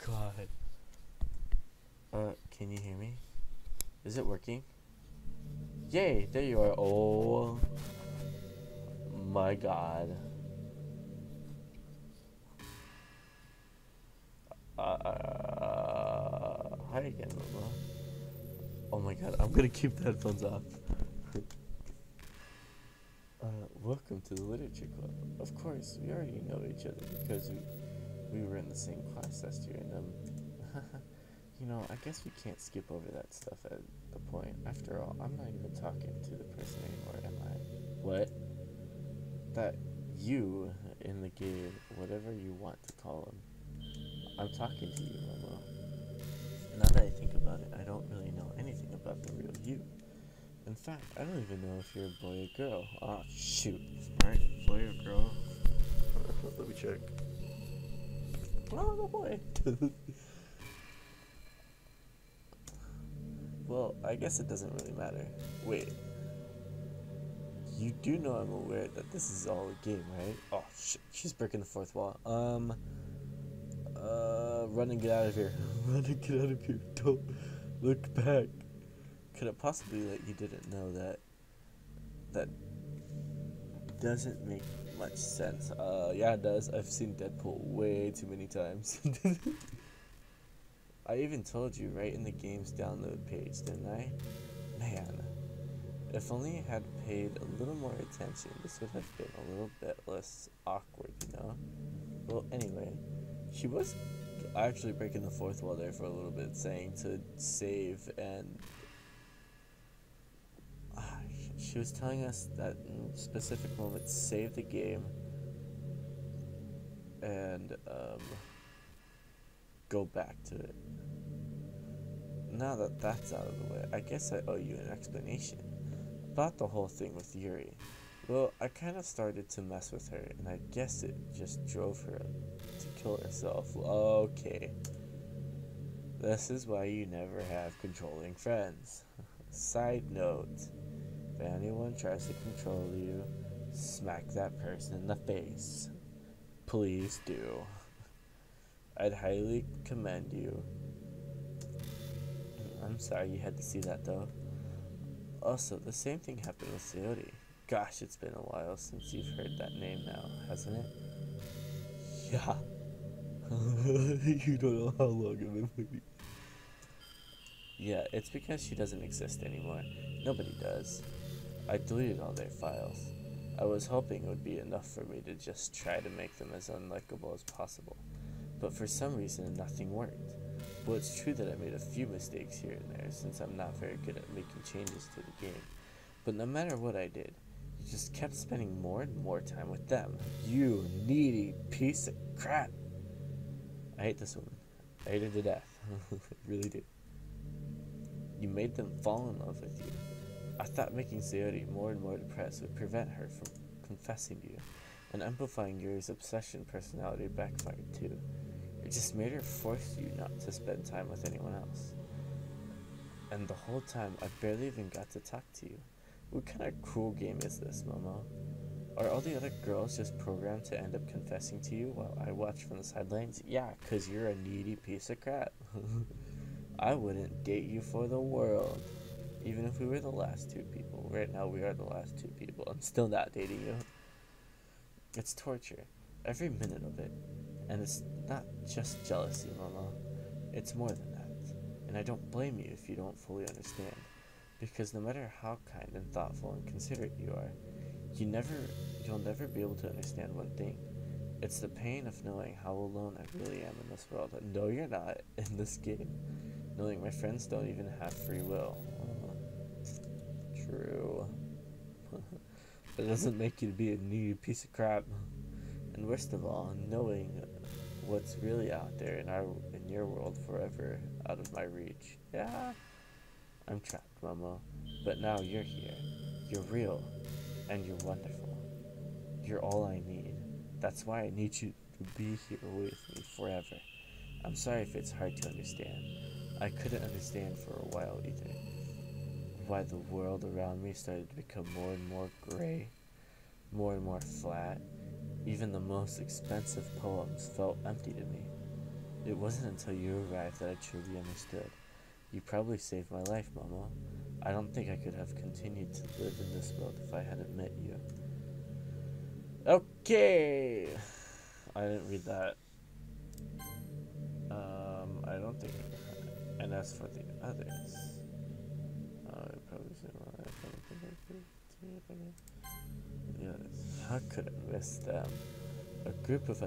God. Can you hear me? Is it working? Yay, there you are. Oh my God. Hi again, Momo. Oh my God, I'm gonna keep the headphones off. Welcome to the literature club. Of course, we already know each other because we were in the same class last year, and you know, I guess we can't skip over that stuff at the point. After all, I'm not even talking to the person anymore, am I? What? That you in the game, whatever you want to call him. I'm talking to you, Momo. Now that I think about it, I don't really know anything about the real you. In fact, I don't even know if you're a boy or girl. Oh, shoot. Alright, boy or girl? Let me check. Oh, I'm a boy. Well, I guess it doesn't really matter. Wait, you do know I'm aware that this is all a game, right? Oh shit, she's breaking the fourth wall. Run and get out of here. Run and get out of here. Don't look back. Could it possibly that you didn't know that? That doesn't make much sense. Yeah, it does. I've seen Deadpool way too many times. I even told you right in the game's download page, didn't I? Man, if only I had paid a little more attention, this would have been a little bit less awkward, you know? Well, anyway, she was actually breaking the fourth wall there for a little bit, saying to save, and she was telling us that in specific moments, save the game and go back to it. Now that that's out of the way, I guess I owe you an explanation about the whole thing with Yuri. Well, I kind of started to mess with her, and I guess it just drove her to kill herself. Okay. This is why you never have controlling friends. Side note, if anyone tries to control you, smack that person in the face. Please do. I'd highly commend you. I'm sorry you had to see that though. Also, the same thing happened with Sayori. Gosh, it's been a while since you've heard that name now, hasn't it? Yeah. You don't know how long I've been waiting. Yeah, it's because she doesn't exist anymore. Nobody does. I deleted all their files. I was hoping it would be enough for me to just try to make them as unlikable as possible. But for some reason, nothing worked. Well, it's true that I made a few mistakes here and there, since I'm not very good at making changes to the game. But no matter what I did, you just kept spending more and more time with them. You needy piece of crap! I hate this woman. I hate her to death. I really do. You made them fall in love with you. I thought making Sayori more and more depressed would prevent her from confessing to you, and amplifying Yuri's obsession personality backfired too. It just made her force you not to spend time with anyone else. And the whole time, I barely even got to talk to you. What kind of cruel game is this, Momo? Are all the other girls just programmed to end up confessing to you while I watch from the sidelines? Yeah, 'cause you're a needy piece of crap. I wouldn't date you for the world. Even if we were the last two people. Right now we are the last two people. I'm still not dating you. It's torture. Every minute of it. And it's not just jealousy, Momo. It's more than that. And I don't blame you if you don't fully understand. Because no matter how kind and thoughtful and considerate you are, you'll never be able to understand one thing. It's the pain of knowing how alone I really am in this world. No, you're not in this game. Knowing my friends don't even have free will. True. That doesn't make you to be a needy piece of crap. And worst of all, knowing what's really out there in your world forever out of my reach. Yeah, I'm trapped, Momo. But now you're here. You're real. And you're wonderful. You're all I need. That's why I need you to be here with me forever. I'm sorry if it's hard to understand. I couldn't understand for a while either. Why the world around me started to become more and more gray, more and more flat. Even the most expensive poems felt empty to me. It wasn't until you arrived that I truly understood. You probably saved my life, Momo. I don't think I could have continued to live in this world if I hadn't met you. Okay! I didn't read that. I don't think I. And as for the others, I probably said, well, I don't think I could see if I can. The others, how could I miss them? A group of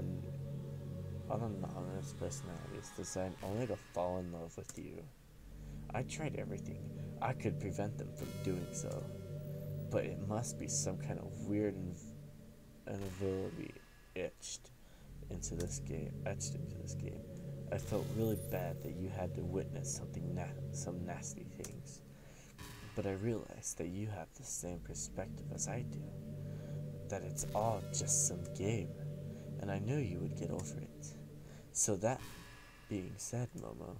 anonymous personalities designed only to fall in love with you. I tried everything I could prevent them from doing so, but it must be some kind of weird inability etched into this game. I felt really bad that you had to witness some nasty things, but I realized that you have the same perspective as I do, that it's all just some game, and I knew you would get over it. So that being said, Momo,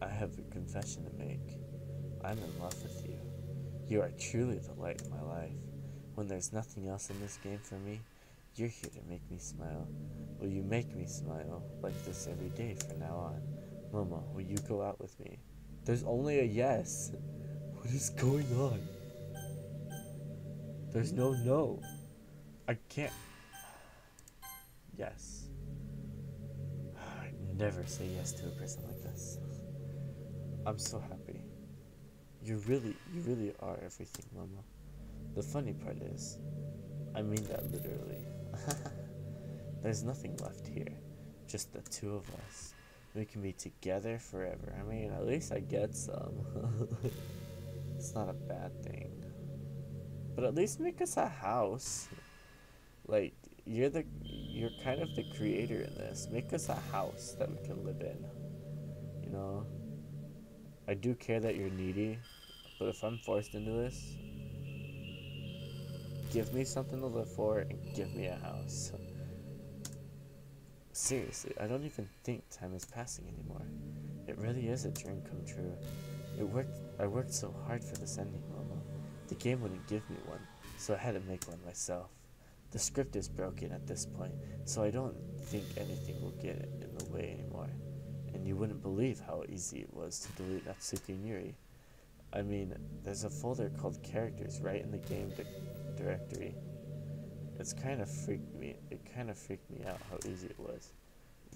I have a confession to make. I'm in love with you. You are truly the light of my life. When there's nothing else in this game for me, you're here to make me smile. Will you make me smile like this every day from now on? Momo, will you go out with me? There's only a yes. What is going on? There's no no. I can't. Yes. I'd never say yes to a person like this. I'm so happy. You really are everything, Momo. The funny part is, I mean that literally. There's nothing left here. Just the two of us. We can be together forever. I mean, at least I get some. It's not a bad thing. But at least make us a house. Like, you're kind of the creator in this. Make us a house that we can live in. You know? I do care that you're needy, but if I'm forced into this, give me something to live for and give me a house. Seriously, I don't even think time is passing anymore. It really is a dream come true. I worked so hard for this ending, Momo. The game wouldn't give me one, so I had to make one myself. The script is broken at this point, so I don't think anything will get in the way anymore. And you wouldn't believe how easy it was to delete Natsuki and Yuri. I mean, there's a folder called characters right in the game directory. It kind of freaked me out how easy it was.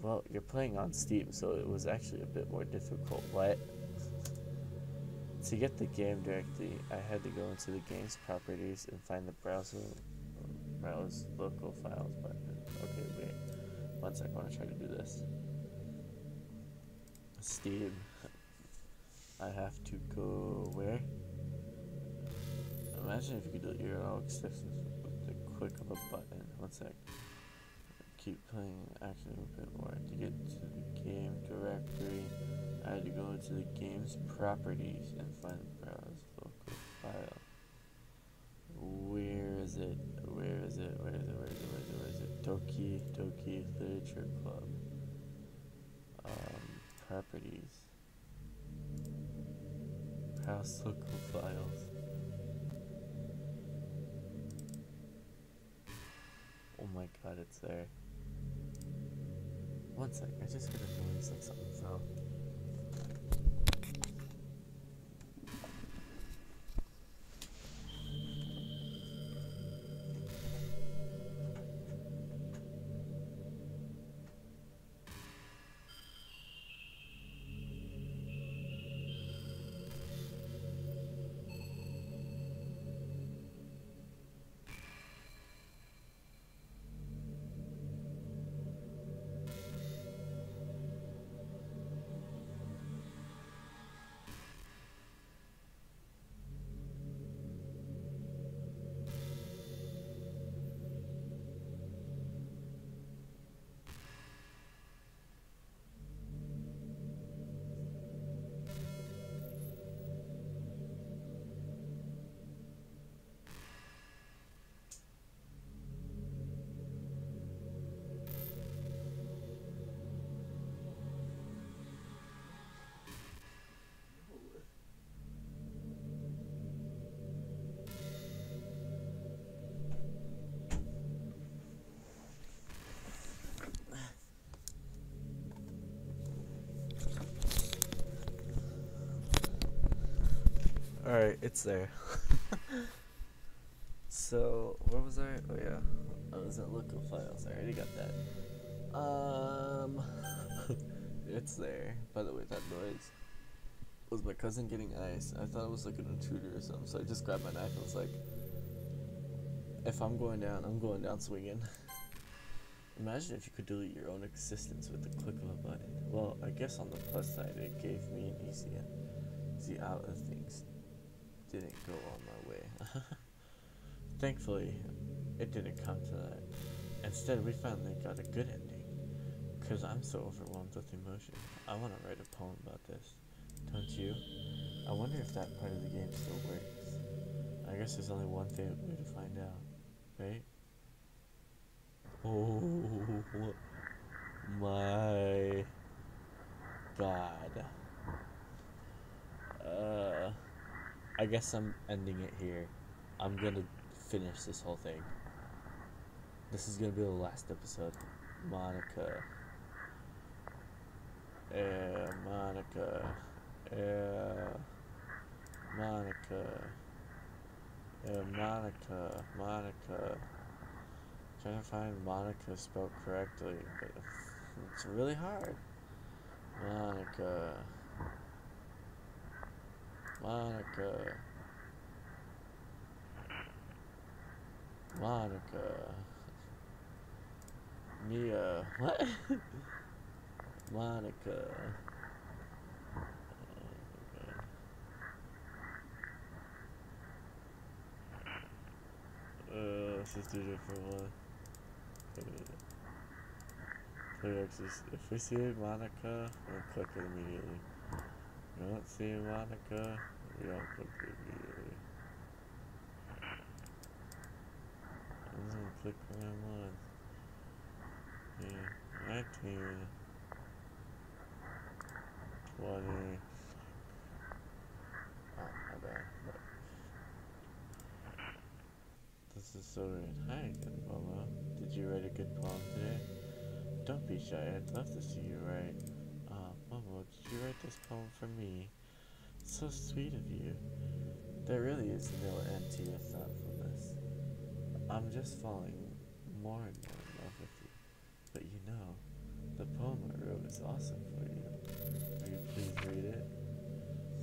Well, you're playing on Steam, so it was actually a bit more difficult. What? To get the game directly, I had to go into the game's properties and find the browse local files button. Okay, wait. One sec, I want to try to do this. Steam. I have to go where? Imagine if you could delete your all existence with the click of a button. One sec. Keep playing action a bit more. To get to the game directory, I had to go into the game's properties and find the browse local file. Where is it? Doki Literature Club. Properties. Browse local files. Oh my god, it's there. One sec, I just got a noise like something fell. Alright, it's there. So, where was I? Oh yeah, I was at local files. I already got that. It's there. By the way, that noise was my cousin getting ice. I thought it was like an intruder or something, so I just grabbed my knife and was like, if I'm going down swinging. Imagine if you could delete your own existence with the click of a button. Well, I guess on the plus side, it gave me an easy out of things. Didn't go on my way. Thankfully, it didn't come to that. Instead, we finally got a good ending. Cause I'm so overwhelmed with emotion. I want to write a poem about this. Don't you? I wonder if that part of the game still works. I guess there's only one way to find out, right? Oh my god. I guess I'm ending it here. I'm gonna finish this whole thing. This is gonna be the last episode. Monica. Monica. Monica. Monica. Monica. Trying to find Monica spelled correctly, but it's really hard. Monica. Monica. Monica. Mia. What? Monica. Let's just do a different one. If we see Monica, we'll click it immediately. If we don't see Monica, we don't click it immediately. I'm gonna click around one. Yeah, 19, 20. Oh, my bad. But this is so weird. Hi again, Momo. Did you write a good poem today? Don't be shy. I'd love to see you write. Momo, did you write this poem for me? It's so sweet of you. There really is no end to your thoughtfulness. I'm just falling more and more in love with you. But you know, the poem I wrote is awesome for you. Will you please read it?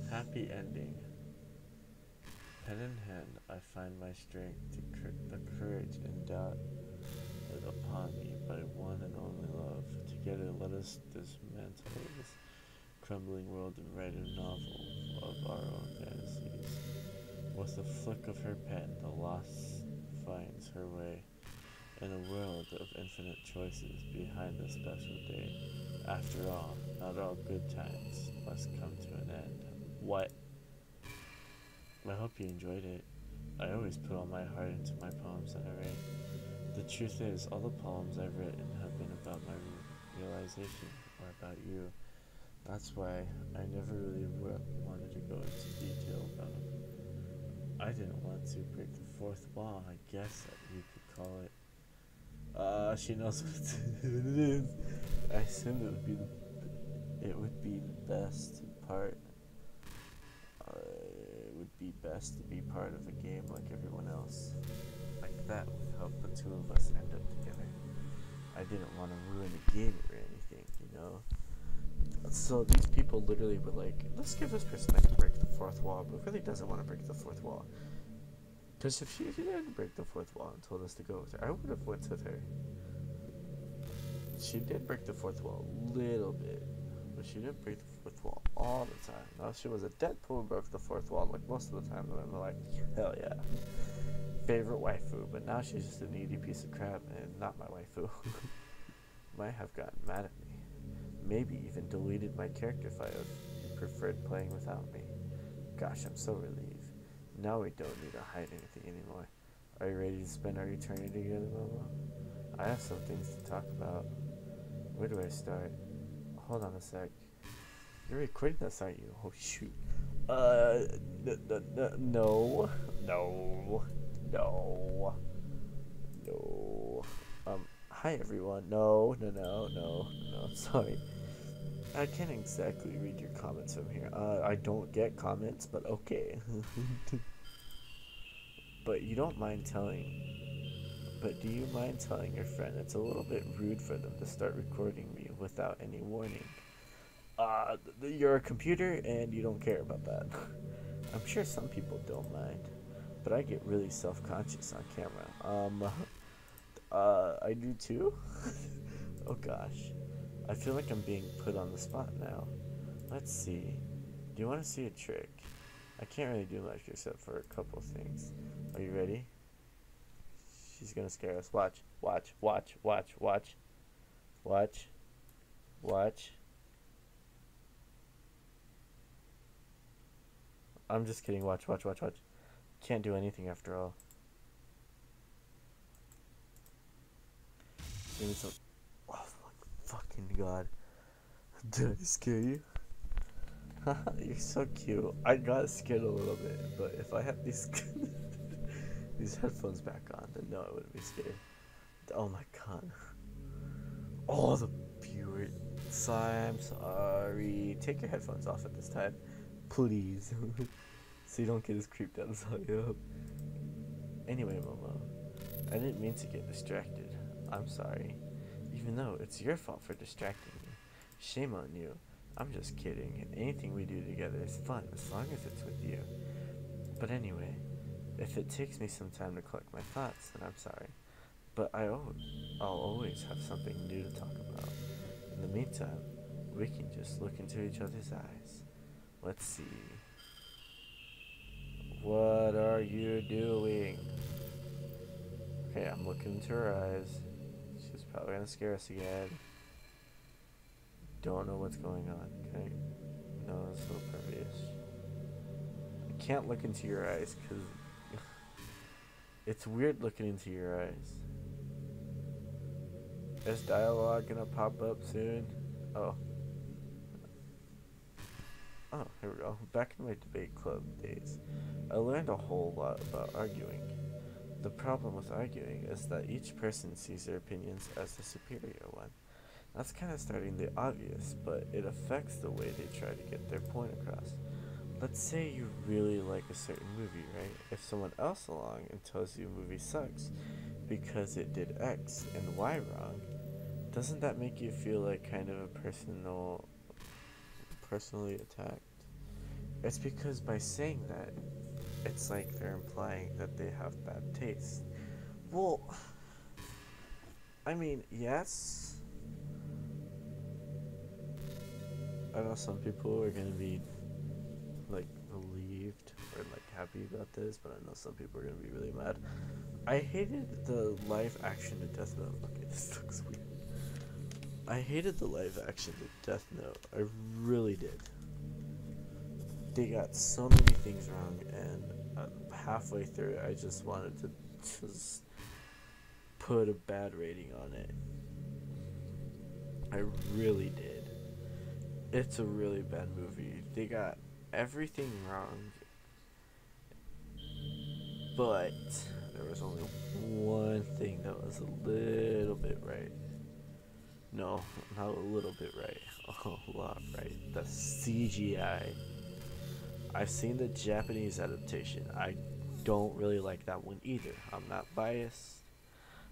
Happy ending. Pen in hand, I find my strength to the courage endowed upon me by one and only love. Together, let us dismantle this crumbling world and write a novel of our own fantasies. With a flick of her pen, the lost finds her way in a world of infinite choices behind the special day. After all, not all good times must come to an end. What? I hope you enjoyed it. I always put all my heart into my poems that I write. The truth is, all the poems I've written have been about my realization or about you. That's why I never really wanted to go into detail about them. I didn't want to break the fourth wall, I guess you could call it. She knows what it is. I assumed it would be the best part. It would be best to be part of a game like everyone else. Like that would help the two of us end up together. I didn't want to ruin the game or anything, you know? So these people literally were like, let's give this person to break the fourth wall, but really doesn't want to break the fourth wall. Because if she didn't break the fourth wall and told us to go with her, I would have went with her. She did break the fourth wall a little bit, but she didn't break the fourth wall all the time. Now, if she was a Deadpool who broke the fourth wall like most of the time, then I'm like, hell yeah. Favorite waifu, but now she's just a needy piece of crap and not my waifu. Might have gotten mad at me. Maybe even deleted my character file if you preferred playing without me. Gosh, I'm so relieved. Now we don't need to hide anything anymore. Are you ready to spend our eternity together, Momo? I have some things to talk about. Where do I start? Hold on a sec. You're recording this, aren't you? Oh, shoot. No. Hi everyone. No. Sorry. I can't exactly read your comments from here. I don't get comments, but okay. But you don't mind telling. But do you mind telling your friend it's a little bit rude for them to start recording me without any warning? You're a computer and you don't care about that. I'm sure some people don't mind, but I get really self-conscious on camera. I do too? Oh gosh. I feel like I'm being put on the spot now. Let's see. Do you want to see a trick? I can't really do much except for a couple things. Are you ready? She's gonna scare us. Watch. I'm just kidding. Watch. Can't do anything after all. Give me some. Oh my fucking god. Did I scare you? You're so cute. I got scared a little bit, but if I had these these headphones back on, then no, I wouldn't be scared. Oh my god. Oh, the viewer. I'm sorry. Take your headphones off at this time, please, so you don't get as creeped out as I am. Anyway, Momo, I didn't mean to get distracted. I'm sorry. Even though it's your fault for distracting me. Shame on you. I'm just kidding. Anything we do together is fun as long as it's with you. But anyway, if it takes me some time to collect my thoughts, then I'm sorry. But I'll always have something new to talk about. In the meantime, we can just look into each other's eyes. Let's see. What are you doing? Okay, I'm looking into her eyes. She's probably gonna scare us again. Don't know what's going on, okay? No, it's so pervious. I can't look into your eyes because it's weird looking into your eyes. Is dialogue gonna pop up soon? Oh. Oh, here we go. Back in my debate club days, I learned a whole lot about arguing. The problem with arguing is that each person sees their opinions as the superior one. That's kind of starting the obvious, but it affects the way they try to get their point across. Let's say you really like a certain movie, right? If someone else along and tells you a movie sucks because it did X and Y wrong, doesn't that make you feel like kind of a personally attacked? It's because by saying that, it's like they're implying that they have bad taste. Well, I mean, yes. I know some people are gonna be like relieved or like happy about this, but I know some people are gonna be really mad. I hated the live action to Death Note. Okay, this looks weird. I hated the live action to Death Note. I really did. They got so many things wrong, and halfway through, I just wanted to just put a bad rating on it. I really did. It's a really bad movie. They got everything wrong, but there was only one thing that was a little bit right. No, not a little bit right. A lot right. The CGI. I've seen the Japanese adaptation. I don't really like that one either. I'm not biased.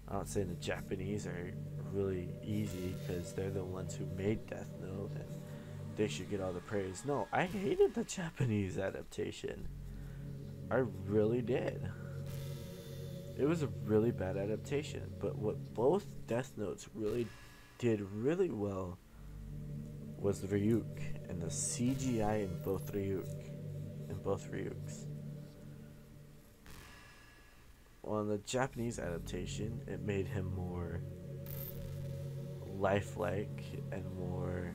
I'm not saying the Japanese are really easy because they're the ones who made Death Note and they should get all the praise. No, I hated the Japanese adaptation. I really did. It was a really bad adaptation, but what both Death Notes really did really well was Ryuk and the CGI in both Ryuks. On the Japanese adaptation, it made him more lifelike and more,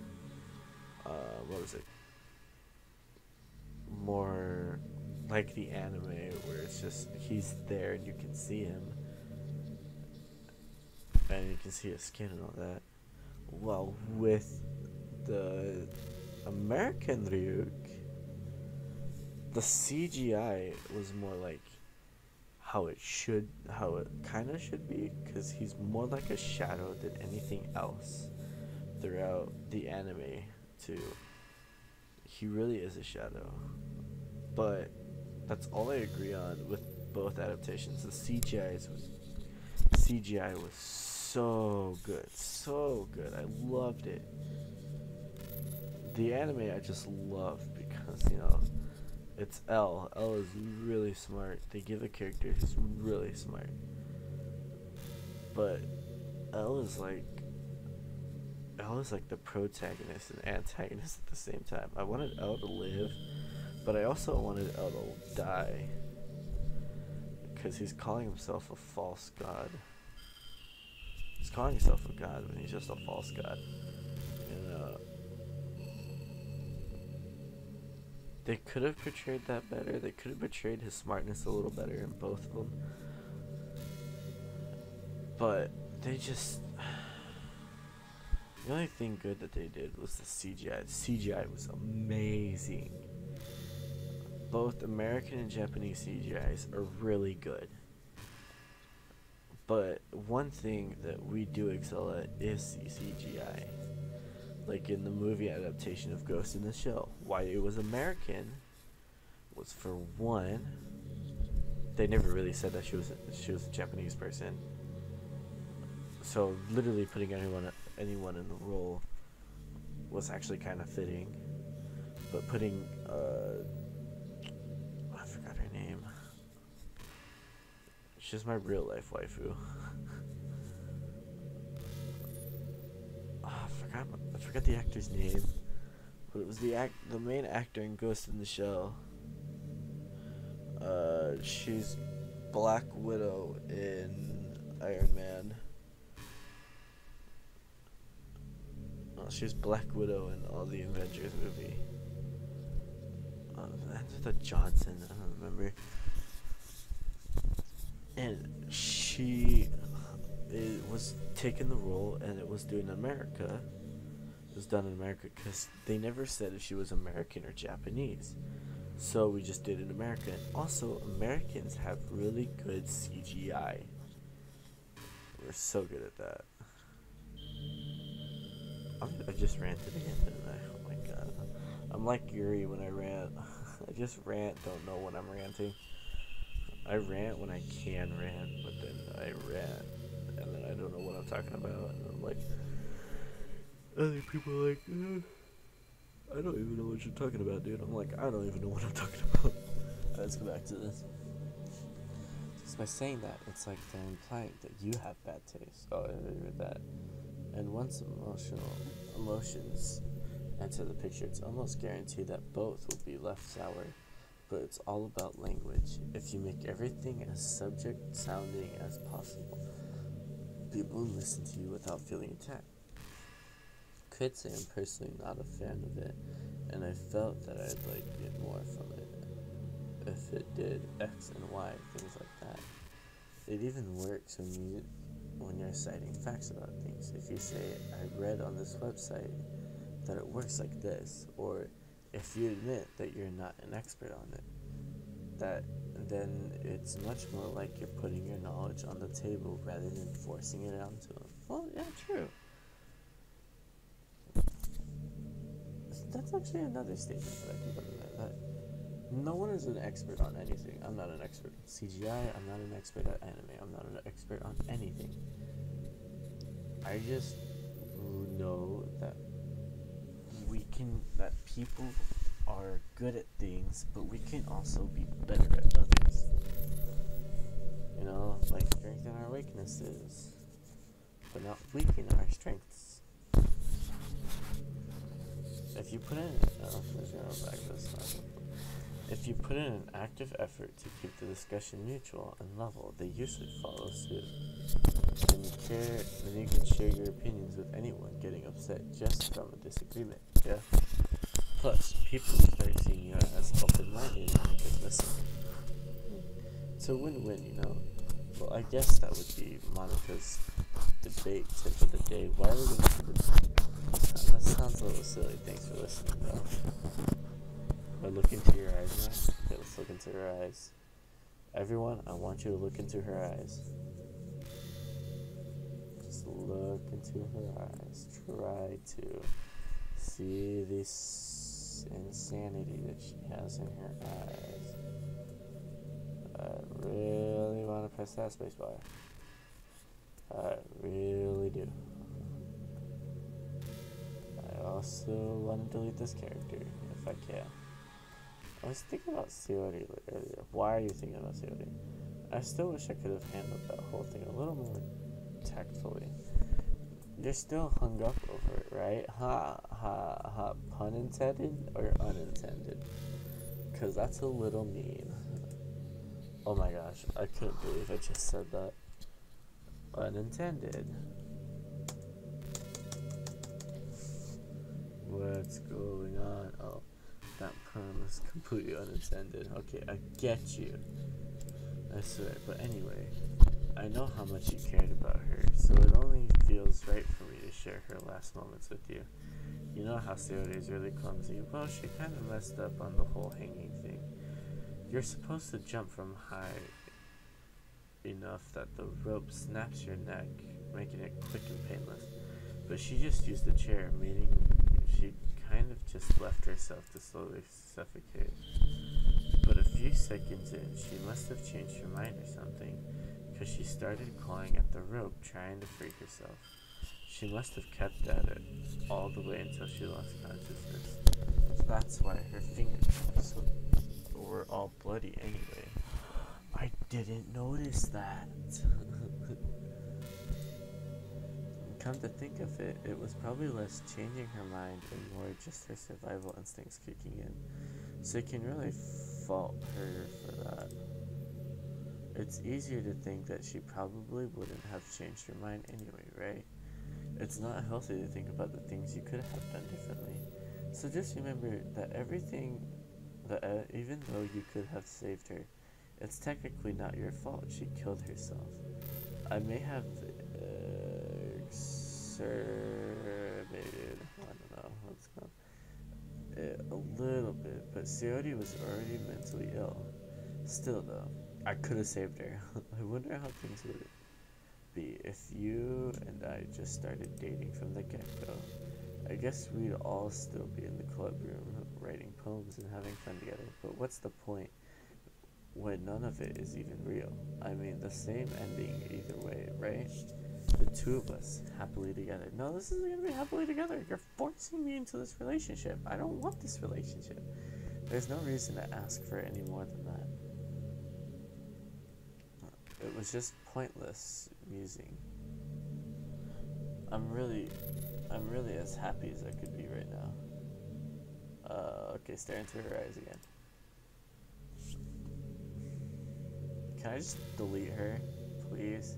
more like the anime where it's just he's there and you can see him and you can see his skin and all that. Well, with the American Ryuk, the CGI was more like how it kind of should be, because he's more like a shadow than anything else throughout the anime too. He really is a shadow, but that's all I agree on with both adaptations. The CGI was so good, so good. I loved it. The anime I just love because, you know, it's L. L is really smart. They give a character who's really smart. But L is like the protagonist and antagonist at the same time. I wanted L to live, but I also wanted L to die. Because he's calling himself a false god. He's calling himself a god when he's just a false god. And they could have portrayed that better. They could have portrayed his smartness a little better in both of them. But they just... The only thing good that they did was the CGI. The CGI was amazing. Both American and Japanese CGIs are really good. But one thing that we do excel at is the CGI. Like in the movie adaptation of Ghost in the Shell. Why it was American was, for one, they never really said that she was a Japanese person. So literally putting anyone in the role was actually kind of fitting. But putting I forgot her name. She's my real life waifu. I forgot the actor's name, but it was the main actor in Ghost in the Shell. She's Black Widow in Iron Man. She's Black Widow in all the Avengers movie. The Johnson, I don't remember. And she was taking the role, and it was doing in America. It was done in America because they never said if she was American or Japanese. So we just did it in America. And also, Americans have really good CGI. We're so good at that. I just ranted again, didn't I? Oh my god. I'm like Yuri when I rant. I just rant, don't know when I'm ranting. I rant when I can rant, but then I rant, and then I don't know what I'm talking about, and I'm like, other people are like, I don't even know what you're talking about, dude. I'm like, I don't even know what I'm talking about. Let's go back to this. Just by saying that, it's like they're implying that you have bad taste. Oh, I agree with that. And once emotions enter the picture, it's almost guaranteed that both will be left sour. But it's all about language. If you make everything as subject sounding as possible, people will listen to you without feeling attacked. Could say I'm personally not a fan of it, and I felt that I'd like it more from it if it did X and Y, things like that. It even works when you're citing facts about things. If you say, I read on this website that it works like this, or if you admit that you're not an expert on it, then it's much more like you're putting your knowledge on the table rather than forcing it onto them. Well, yeah, true. That's actually another statement that I can put in there. That no one is an expert on anything. I'm not an expert on CGI. I'm not an expert at anime. I'm not an expert on anything. I just know that that people are good at things, but we can also be better at others. You know, like strengthen our weaknesses, but not weaken our strengths. If you put in, if you put in an active effort to keep the discussion neutral and level, they usually follow suit. Then you can share your opinions with anyone getting upset just from a disagreement. Yeah. Plus, people start seeing you as open-minded and listening. It's a win-win, you know. Well, I guess that would be Monica's debate tip of the day. Why are we going to that sounds a little silly. Thanks for listening, though. But look into your eyes now. Okay, let's look into her eyes. Everyone, I want you to look into her eyes. Just look into her eyes. Try to see this insanity that she has in her eyes. I really want to press that spacebar. I really do. I also want to delete this character if I can. I was thinking about Sayori earlier. Why are you thinking about Sayori? I still wish I could have handled that whole thing a little more tactfully. You're still hung up over it, right? Ha, pun intended or unintended? Because that's a little mean. Oh my gosh, I couldn't believe I just said that. Unintended. What's going on? Oh, that pun was completely unintended. Okay, I get you. I swear. But anyway, I know how much you cared about her, so it only feels right for me to share her last moments with you. You know how Sayori is really clumsy. Well, she kind of messed up on the whole hanging thing. You're supposed to jump from high enough that the rope snaps your neck, making it quick and painless. But she just used the chair, meaning she kind of just left herself to slowly suffocate. But a few seconds in, she must have changed her mind or something, because she started clawing at the rope, trying to free herself. She must have kept at it all the way until she lost consciousness. That's why her fingertips were all bloody anyway. I didn't notice that. Come to think of it, it was probably less changing her mind and more just her survival instincts kicking in. So you can really fault her for that. It's easier to think that she probably wouldn't have changed her mind anyway, right? It's not healthy to think about the things you could have done differently. So just remember that even though you could have saved her, it's technically not your fault she killed herself. I may have exacerbated, I don't know what's called, it a little bit, but Sayori was already mentally ill. Still though, I could have saved her. I wonder how things would be if you and I just started dating from the get-go. I guess we'd all still be in the club room writing poems and having fun together, but what's the point when none of it is even real? I mean, the same ending either way, right? The two of us happily together. No, this isn't gonna be happily together. You're forcing me into this relationship. I don't want this relationship. There's no reason to ask for any more than that. It was just pointless musing. I'm really as happy as I could be right now. Okay, stare into her eyes again. Can I just delete her, please?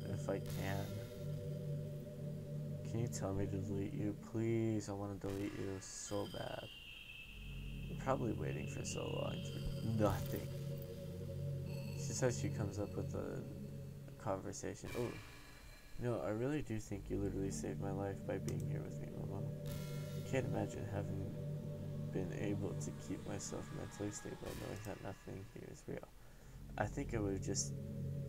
If I can. Can you tell me to delete you? Please, I want to delete you so bad. I'm probably waiting for so long for nothing. She says she comes up with a conversation. Oh, no, I really do think you literally saved my life by being here with me, Momo. Can't imagine having been able to keep myself mentally stable knowing that nothing here is real. I think I would have just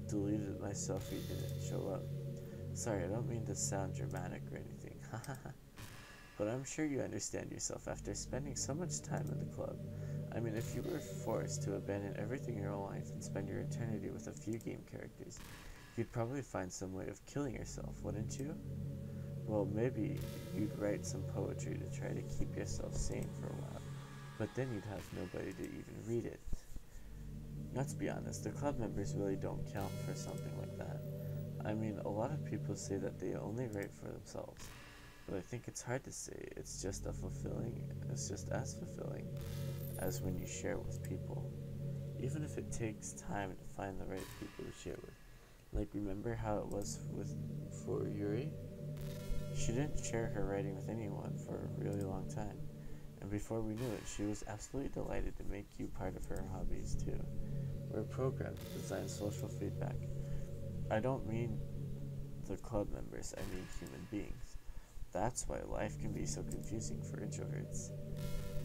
deleted myself if you didn't show up. Sorry, I don't mean to sound dramatic or anything, but I'm sure you understand yourself after spending so much time in the club. I mean, if you were forced to abandon everything in your life and spend your eternity with a few game characters, you'd probably find some way of killing yourself, wouldn't you? Well, maybe you'd write some poetry to try to keep yourself sane for a while, but then you'd have nobody to even read it. Let's be honest, the club members really don't count for something like that. I mean, a lot of people say that they only write for themselves, but I think it's hard to say. It's just as fulfilling as when you share with people, even if it takes time to find the right people to share with. Like, remember how it was for Yuri? She didn't share her writing with anyone for a really long time, and before we knew it, she was absolutely delighted to make you part of her hobbies too. We're programmed to design social feedback. I don't mean the club members, I mean human beings. That's why life can be so confusing for introverts.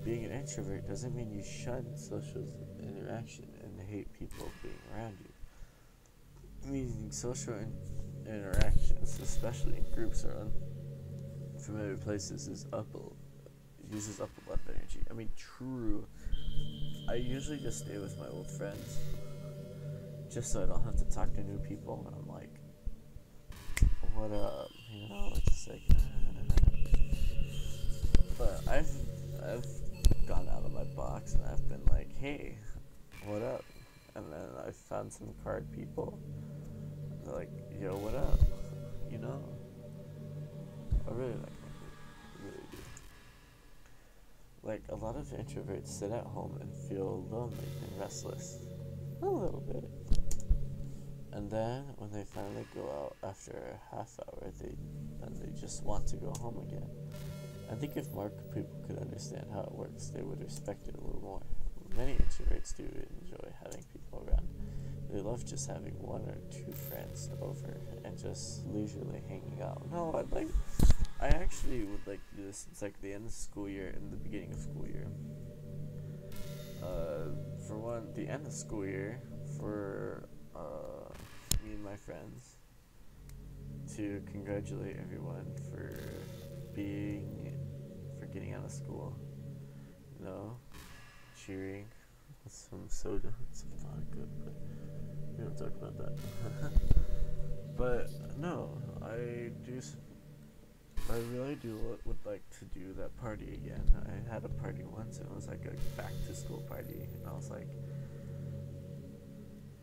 Being an introvert doesn't mean you shun social interaction and hate people being around you. Meaning social interactions, especially in groups or unfamiliar places, uses up a lot of energy. I mean, true. I usually just stay with my old friends, just so I don't have to talk to new people. And I'm like, what up? You know, it's just like. But I've gone out of my box and I've been like, hey, what up? And then I found some card people. They're like, yo, what up? You know, I really like my group. I really do. Like, a lot of introverts sit at home and feel lonely and restless. A little bit. And then, when they finally go out after a half hour, they just want to go home again. I think if more people could understand how it works, they would respect it a little more. Many introverts do enjoy having people around. They love just having one or two friends over and just leisurely hanging out. No, I actually would like to do this since like the end of school year and the beginning of school year. For one, the end of school year for me and my friends to congratulate everyone for getting out of school. You know, cheering with some soda and some vodka, but we don't talk about that. But no, I really would like to do that party again. I had a party once and it was like a back to school party, and I was like,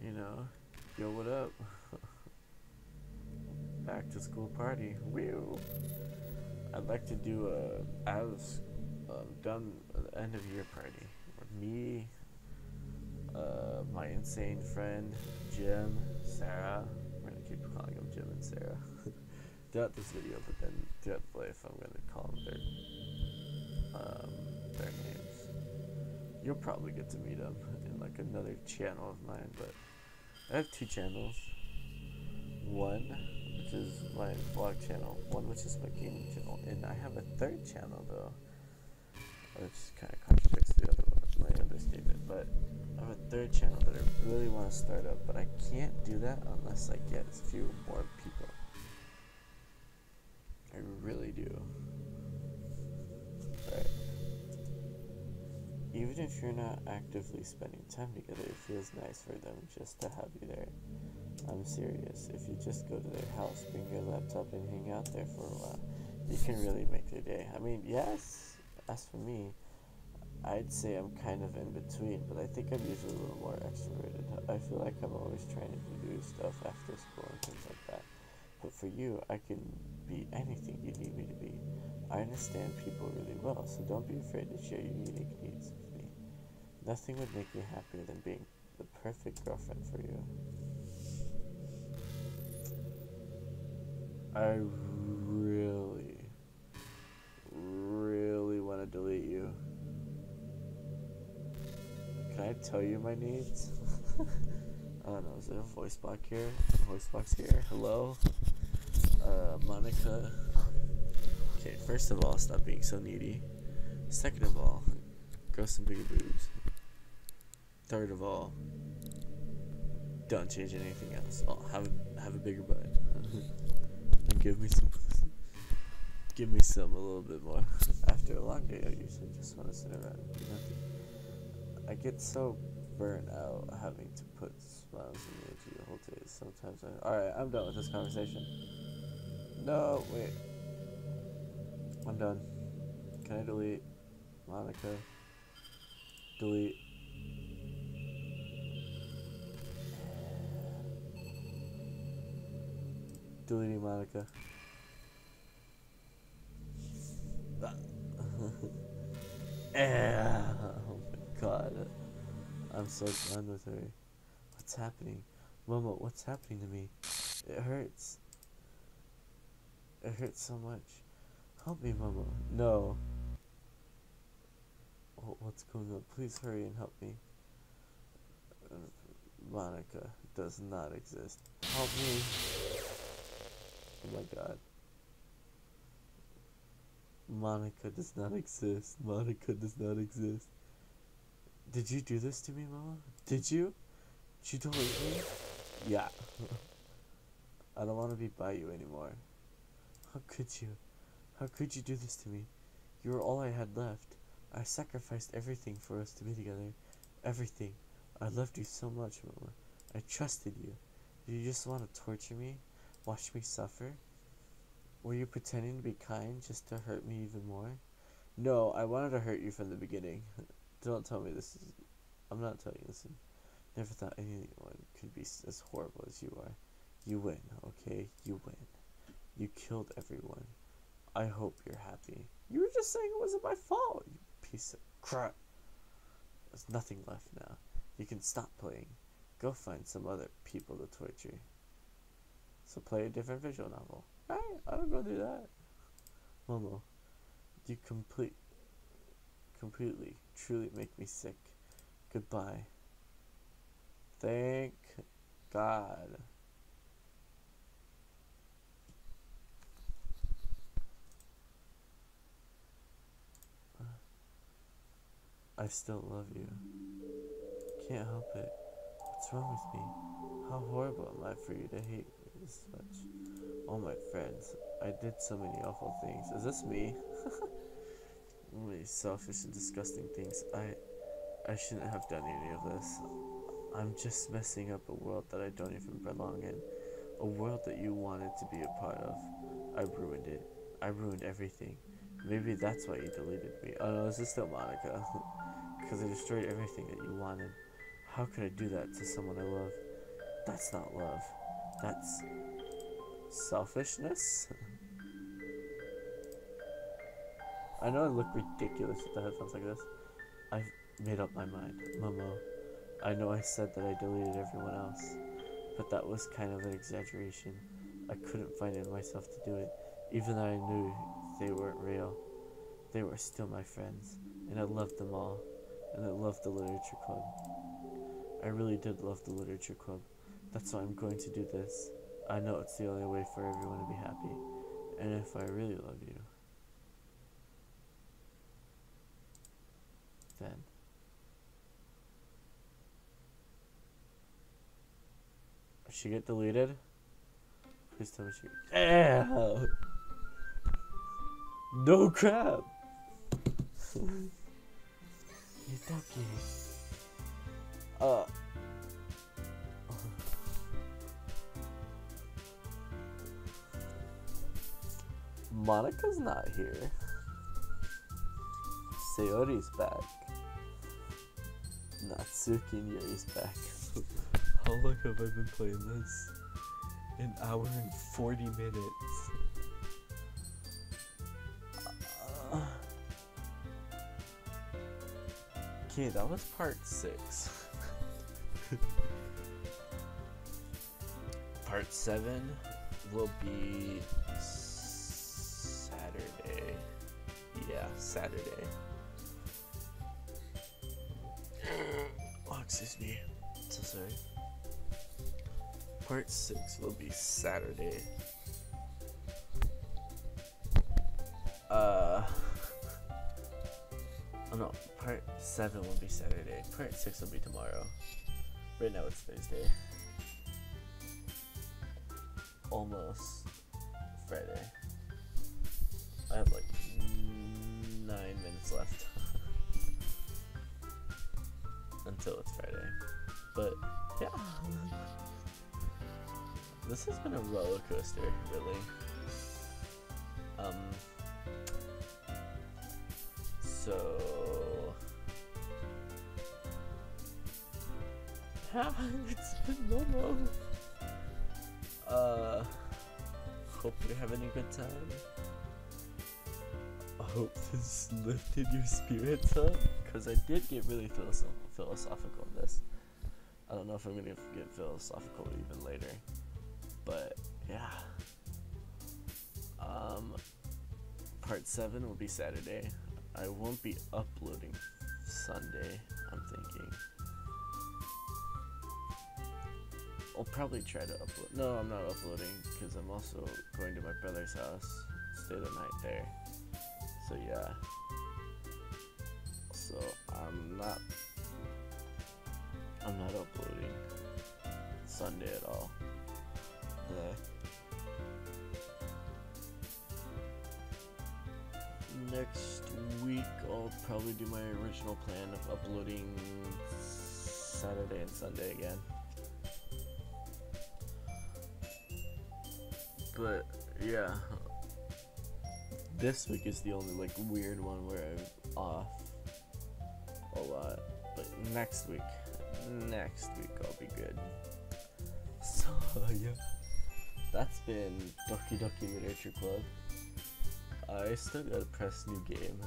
you know, yo, what up? Back to school party. Woo! I'd like to do done end of year party. Me, my insane friend, Jim, Sarah. We're gonna keep calling them Jim and Sarah throughout this video, but then throughout life, I'm gonna call them their names. You'll probably get to meet them in like another channel of mine, but I have two channels. One, which is my vlog channel. One, which is my gaming channel, and I have a third channel though, which kind of contradicts the other one, my other statement. But I have a third channel that I really want to start up, but I can't do that unless I get a few more people. I really do. Right. Even if you're not actively spending time together, it feels nice for them just to have you there. I'm serious. If you just go to their house, bring your laptop, and hang out there for a while, you can really make their day. I mean, yes, as for me, I'd say I'm kind of in between, but I think I'm usually a little more extroverted. I feel like I'm always trying to do stuff after school and things like that. But for you, I can be anything you need me to be. I understand people really well, so don't be afraid to share your unique needs with me. Nothing would make me happier than being the perfect girlfriend for you. I really want to delete you. Can I tell you my needs? I don't know, is there a voice box here? Hello? Monica. Okay, first of all, stop being so needy. Second of all, grow some bigger boobs. Third of all, don't change anything else. Oh, have a bigger butt. And give me some a little bit more. After a long day, I usually just want to sit around and do nothing. I get so burnt out having to put smiles emoji the whole day. Sometimes alright, I'm done with this conversation. No, wait. I'm done. Can I delete? Monica. Delete. Deleting Monica. Oh my god. I'm so done with her. What's happening? Momo, what's happening to me? It hurts. It hurts so much. Help me, Momo. No. What's going on? Please hurry and help me. Monica does not exist. Help me. Oh my god. Monica does not exist. Monica does not exist. Did you do this to me, Mama? Did you? Did you delete me? Yeah. I don't want to be by you anymore. How could you? How could you do this to me? You were all I had left. I sacrificed everything for us to be together. Everything. I loved you so much, Mama. I trusted you. Did you just want to torture me? Watch me suffer? Were you pretending to be kind just to hurt me even more? No, I wanted to hurt you from the beginning. Don't tell me this is... I'm not telling you this. Never thought anyone could be as horrible as you are. You win, okay? You win. You killed everyone. I hope you're happy. You were just saying it wasn't my fault, you piece of crap. There's nothing left now. You can stop playing. Go find some other people to torture. So play a different visual novel. Alright, I'll go do that. Momo, You completely, truly make me sick. Goodbye. Thank God. I still love you. Can't help it. What's wrong with me? How horrible am I for you to hate me this much? Oh, my friends, I did so many awful things. Is this me? Many selfish and disgusting things. I shouldn't have done any of this. I'm just messing up a world that I don't even belong in. A world that you wanted to be a part of. I ruined it. I ruined everything. Maybe that's why you deleted me. Oh no, is this still Monica? Because I destroyed everything that you wanted. How could I do that to someone I love? That's not love. That's selfishness? I know I look ridiculous with the headphones like this. I've made up my mind. Momo, I know I said that I deleted everyone else, but that was kind of an exaggeration. I couldn't find it in myself to do it, even though I knew they weren't real. They were still my friends, and I loved them all, and I loved the literature club. I really did love the literature club. That's why I'm going to do this. I know it's the only way for everyone to be happy, and if I really love you, then did she get deleted? Please tell me she. Ow! No crap! You Doki. Monica's not here. Sayori's back. Natsuki and Yuri's back. How long have I been playing this? An hour and 40 minutes. Okay, that was part 6. Part 7 will be Saturday. Yeah, Saturday. Oh, excuse me. So sorry. Part 6 will be Saturday. Oh no, part 7 will be Saturday. Part 6 will be tomorrow. Right now it's Thursday. Almost Friday. I have like 9 minutes left until it's Friday. But yeah, this has been a roller coaster, really. So yeah, it's been Momo. Hope you're having a good time. I hope this lifted your spirits up, because I did get really philosophical in this. I don't know if I'm gonna get philosophical even later, but yeah. Part 7 will be Saturday. I won't be uploading Sunday, I'm thinking. I'll probably try to upload. No, I'm not uploading because I'm also going to my brother's house, stay the night there. So yeah. So I'm not uploading Sunday at all. Next week I'll probably do my original plan of uploading Saturday and Sunday again. But yeah, this week is the only like weird one where I'm off a lot. But next week I'll be good. So yeah, that's been Doki Doki Literature Club. I still gotta press new game.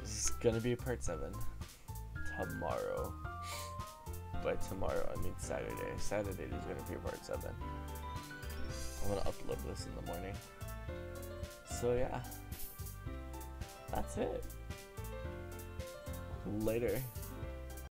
This is gonna be part 7 tomorrow. by tomorrow. I mean Saturday. Saturday is gonna be part 7. I'm gonna upload this in the morning. So yeah, that's it. Later.